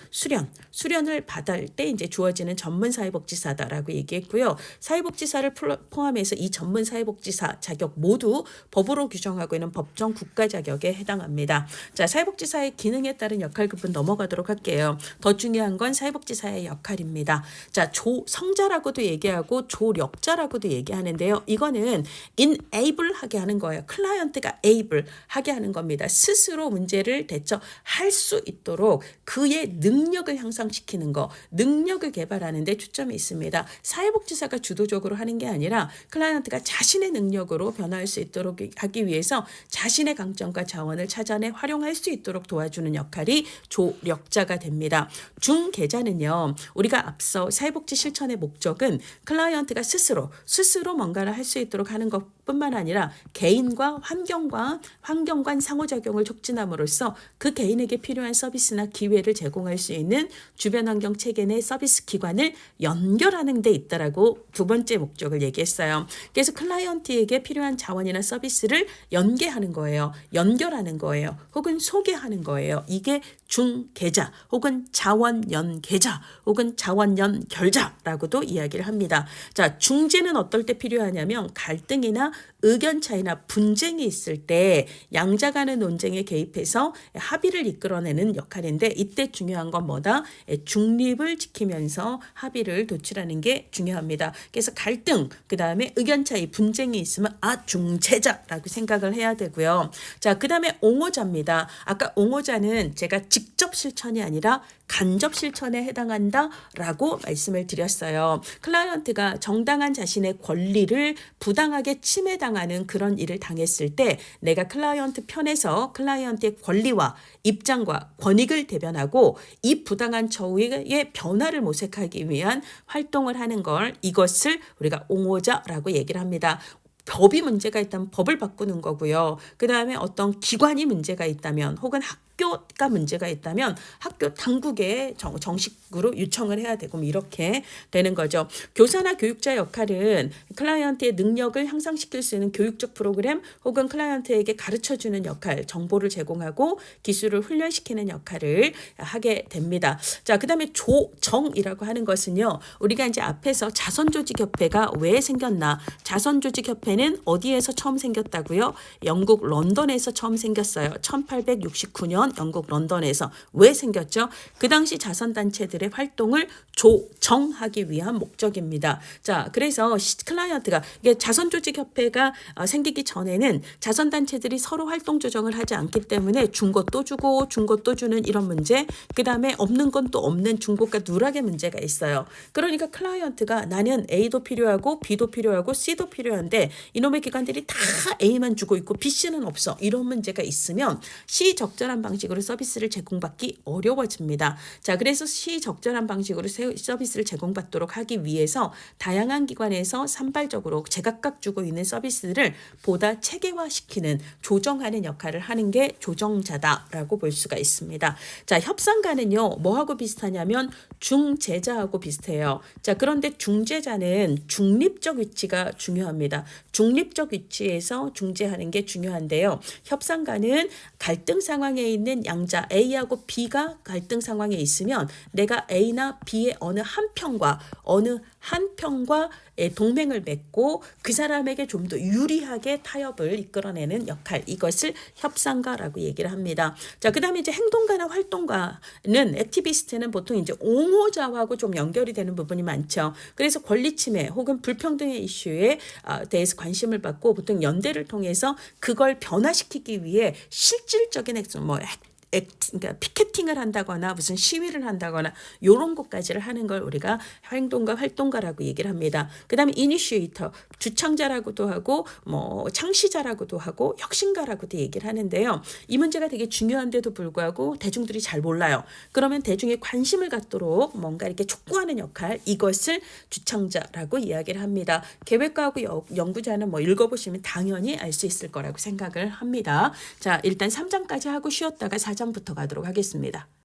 Speaker 1: 수련을 받을 때 이제 주어지는 전문사회복지사다라고 얘기했고요. 사회복지사를 포함해서 이 전문사회복지사 자격 모두 법으로 규정하고 있는 법정 국가 자격에 해당합니다. 자, 사회복지사의 기능에 따른 역할급은 넘어가도록 할게요. 더 중요한 건 사회복지사의 역할입니다. 자, 조성자라고도 얘기하고 조력자라고도 얘기하는데요. 이거는 enable하게 하는 거예요. 클라이언트가 able 하게 하는 겁니다. 스스로 문제를 대처할 수 있도록 그의 능력을 향상시키는 거, 능력을 개발하는 데 초점이 있습니다. 사회복지사가 주도적으로 하는 게 아니라 클라이언트가 자신의 능력으로 변화할 수 있도록 하기 위해서 자신의 강점과 자원을 찾아내 활용할 수 있도록 도와주는 역할이 조력자가 됩니다. 중개자는요, 우리가 앞서 사회복지 실천의 목적은 클라이언트가 스스로 뭔가를 할 수 있도록 하는 것뿐만 아니라 개인과 환경간 상호작용을 촉진함으로써 그 개인에게 필요한 서비스나 기회를 제공할 수 있는 주변 환경 체계 내 서비스 기관을 연결하는 데 있다라고 두 번째 목적을 얘기했어요. 그래서 클라이언트에게 필요한 자원이나 서비스를 연계하는 거예요. 연결하는 거예요. 혹은 소개하는 거예요. 이게 중개자 혹은 자원연계자 혹은 자원연결자라고도 이야기를 합니다. 자, 중재는 어떨 때 필요하냐면 갈등이나 의견 차이나 분쟁이 있을 때 양자 간의 논쟁에 개입해서 합의를 이끌어내는 역할인데 이때 중요한 건 뭐다? 중립을 지키면서 합의를 도출하는 게 중요합니다. 그래서 갈등, 그 다음에 의견 차이, 분쟁이 있으면 중재자라고 생각을 해야 되고요. 자, 그 다음에 옹호자입니다. 아까 옹호자는 제가 직접 실천이 아니라 간접 실천에 해당한다라고 말씀을 드렸어요. 클라이언트가 정당한 자신의 권리를 부당하게 침해당하는 그런 일을 당했을 때 내가 클라이언트 편에서 클라이언트의 권리와 입장과 권익을 대변하고 이 부당한 처우의 변화를 모색하기 위한 활동을 하는 걸 이것을 우리가 옹호자라고 얘기를 합니다. 법이 문제가 있다면 법을 바꾸는 거고요. 그 다음에 어떤 기관이 문제가 있다면 혹은 학교가 문제가 있다면 학교 당국에 정식으로 요청을 해야 되고 이렇게 되는 거죠. 교사나 교육자 역할은 클라이언트의 능력을 향상시킬 수 있는 교육적 프로그램 혹은 클라이언트에게 가르쳐주는 역할, 정보를 제공하고 기술을 훈련시키는 역할을 하게 됩니다. 자, 그 다음에 조정이라고 하는 것은요. 우리가 이제 앞에서 자선조직협회가 왜 생겼나? 자선조직협회는 어디에서 처음 생겼다고요? 영국 런던에서 처음 생겼어요. 1869년 영국 런던에서. 왜 생겼죠? 그 당시 자선단체들의 활동을 조정하기 위한 목적입니다. 자, 그래서 클라이언트가 이게 자선조직협회가 생기기 전에는 자선단체들이 서로 활동 조정을 하지 않기 때문에 준 것도 주고 준 것도 주는 이런 문제, 그 다음에 없는 건 또 없는 중고가 누락의 문제가 있어요. 그러니까 클라이언트가 나는 A도 필요하고 B도 필요하고 C도 필요한데 이놈의 기관들이 다 A만 주고 있고 B, C는 없어. 이런 문제가 있으면 시적절한 방식으로 서비스를 제공받기 어려워집니다. 자, 그래서 시적절한 방식으로 서비스를 제공받도록 하기 위해서 다양한 기관에서 산발적으로 제각각 주고 있는 서비스를 보다 체계화시키는 조정하는 역할을 하는 게 조정자다라고 볼 수가 있습니다. 자, 협상가는요. 뭐하고 비슷하냐면 중재자하고 비슷해요. 자, 그런데 중재자는 중립적 위치가 중요합니다. 중립적 위치에서 중재하는 게 중요한데요. 협상가는 갈등 상황에 있는 양자 A하고 B가 갈등 상황에 있으면 내가 A나 B의 어느 한 편과 동맹을 맺고 그 사람에게 좀 더 유리하게 타협을 이끌어내는 역할, 이것을 협상가라고 얘기를 합니다. 자, 그 다음에 이제 행동가나 활동가는 액티비스트는 보통 이제 옹호자하고 좀 연결이 되는 부분이 많죠. 그래서 권리 침해 혹은 불평등의 이슈에 대해서 관심을 받고 보통 연대를 통해서 그걸 변화시키기 위해 실질적인 액션, 그러니까 피켓팅을 한다거나 무슨 시위를 한다거나 이런 것까지를 하는 걸 우리가 행동가, 활동가라고 얘기를 합니다. 그 다음에 이니시에이터, 주창자라고도 하고 창시자라고도 하고 혁신가라고도 얘기를 하는데요. 이 문제가 되게 중요한데도 불구하고 대중들이 잘 몰라요. 그러면 대중의 관심을 갖도록 뭔가 이렇게 촉구하는 역할, 이것을 주창자라고 이야기를 합니다. 계획가하고 연구자는 읽어보시면 당연히 알 수 있을 거라고 생각을 합니다. 자, 일단 3장까지 하고 쉬었다가 4장 4장부터 가도록 하겠습니다.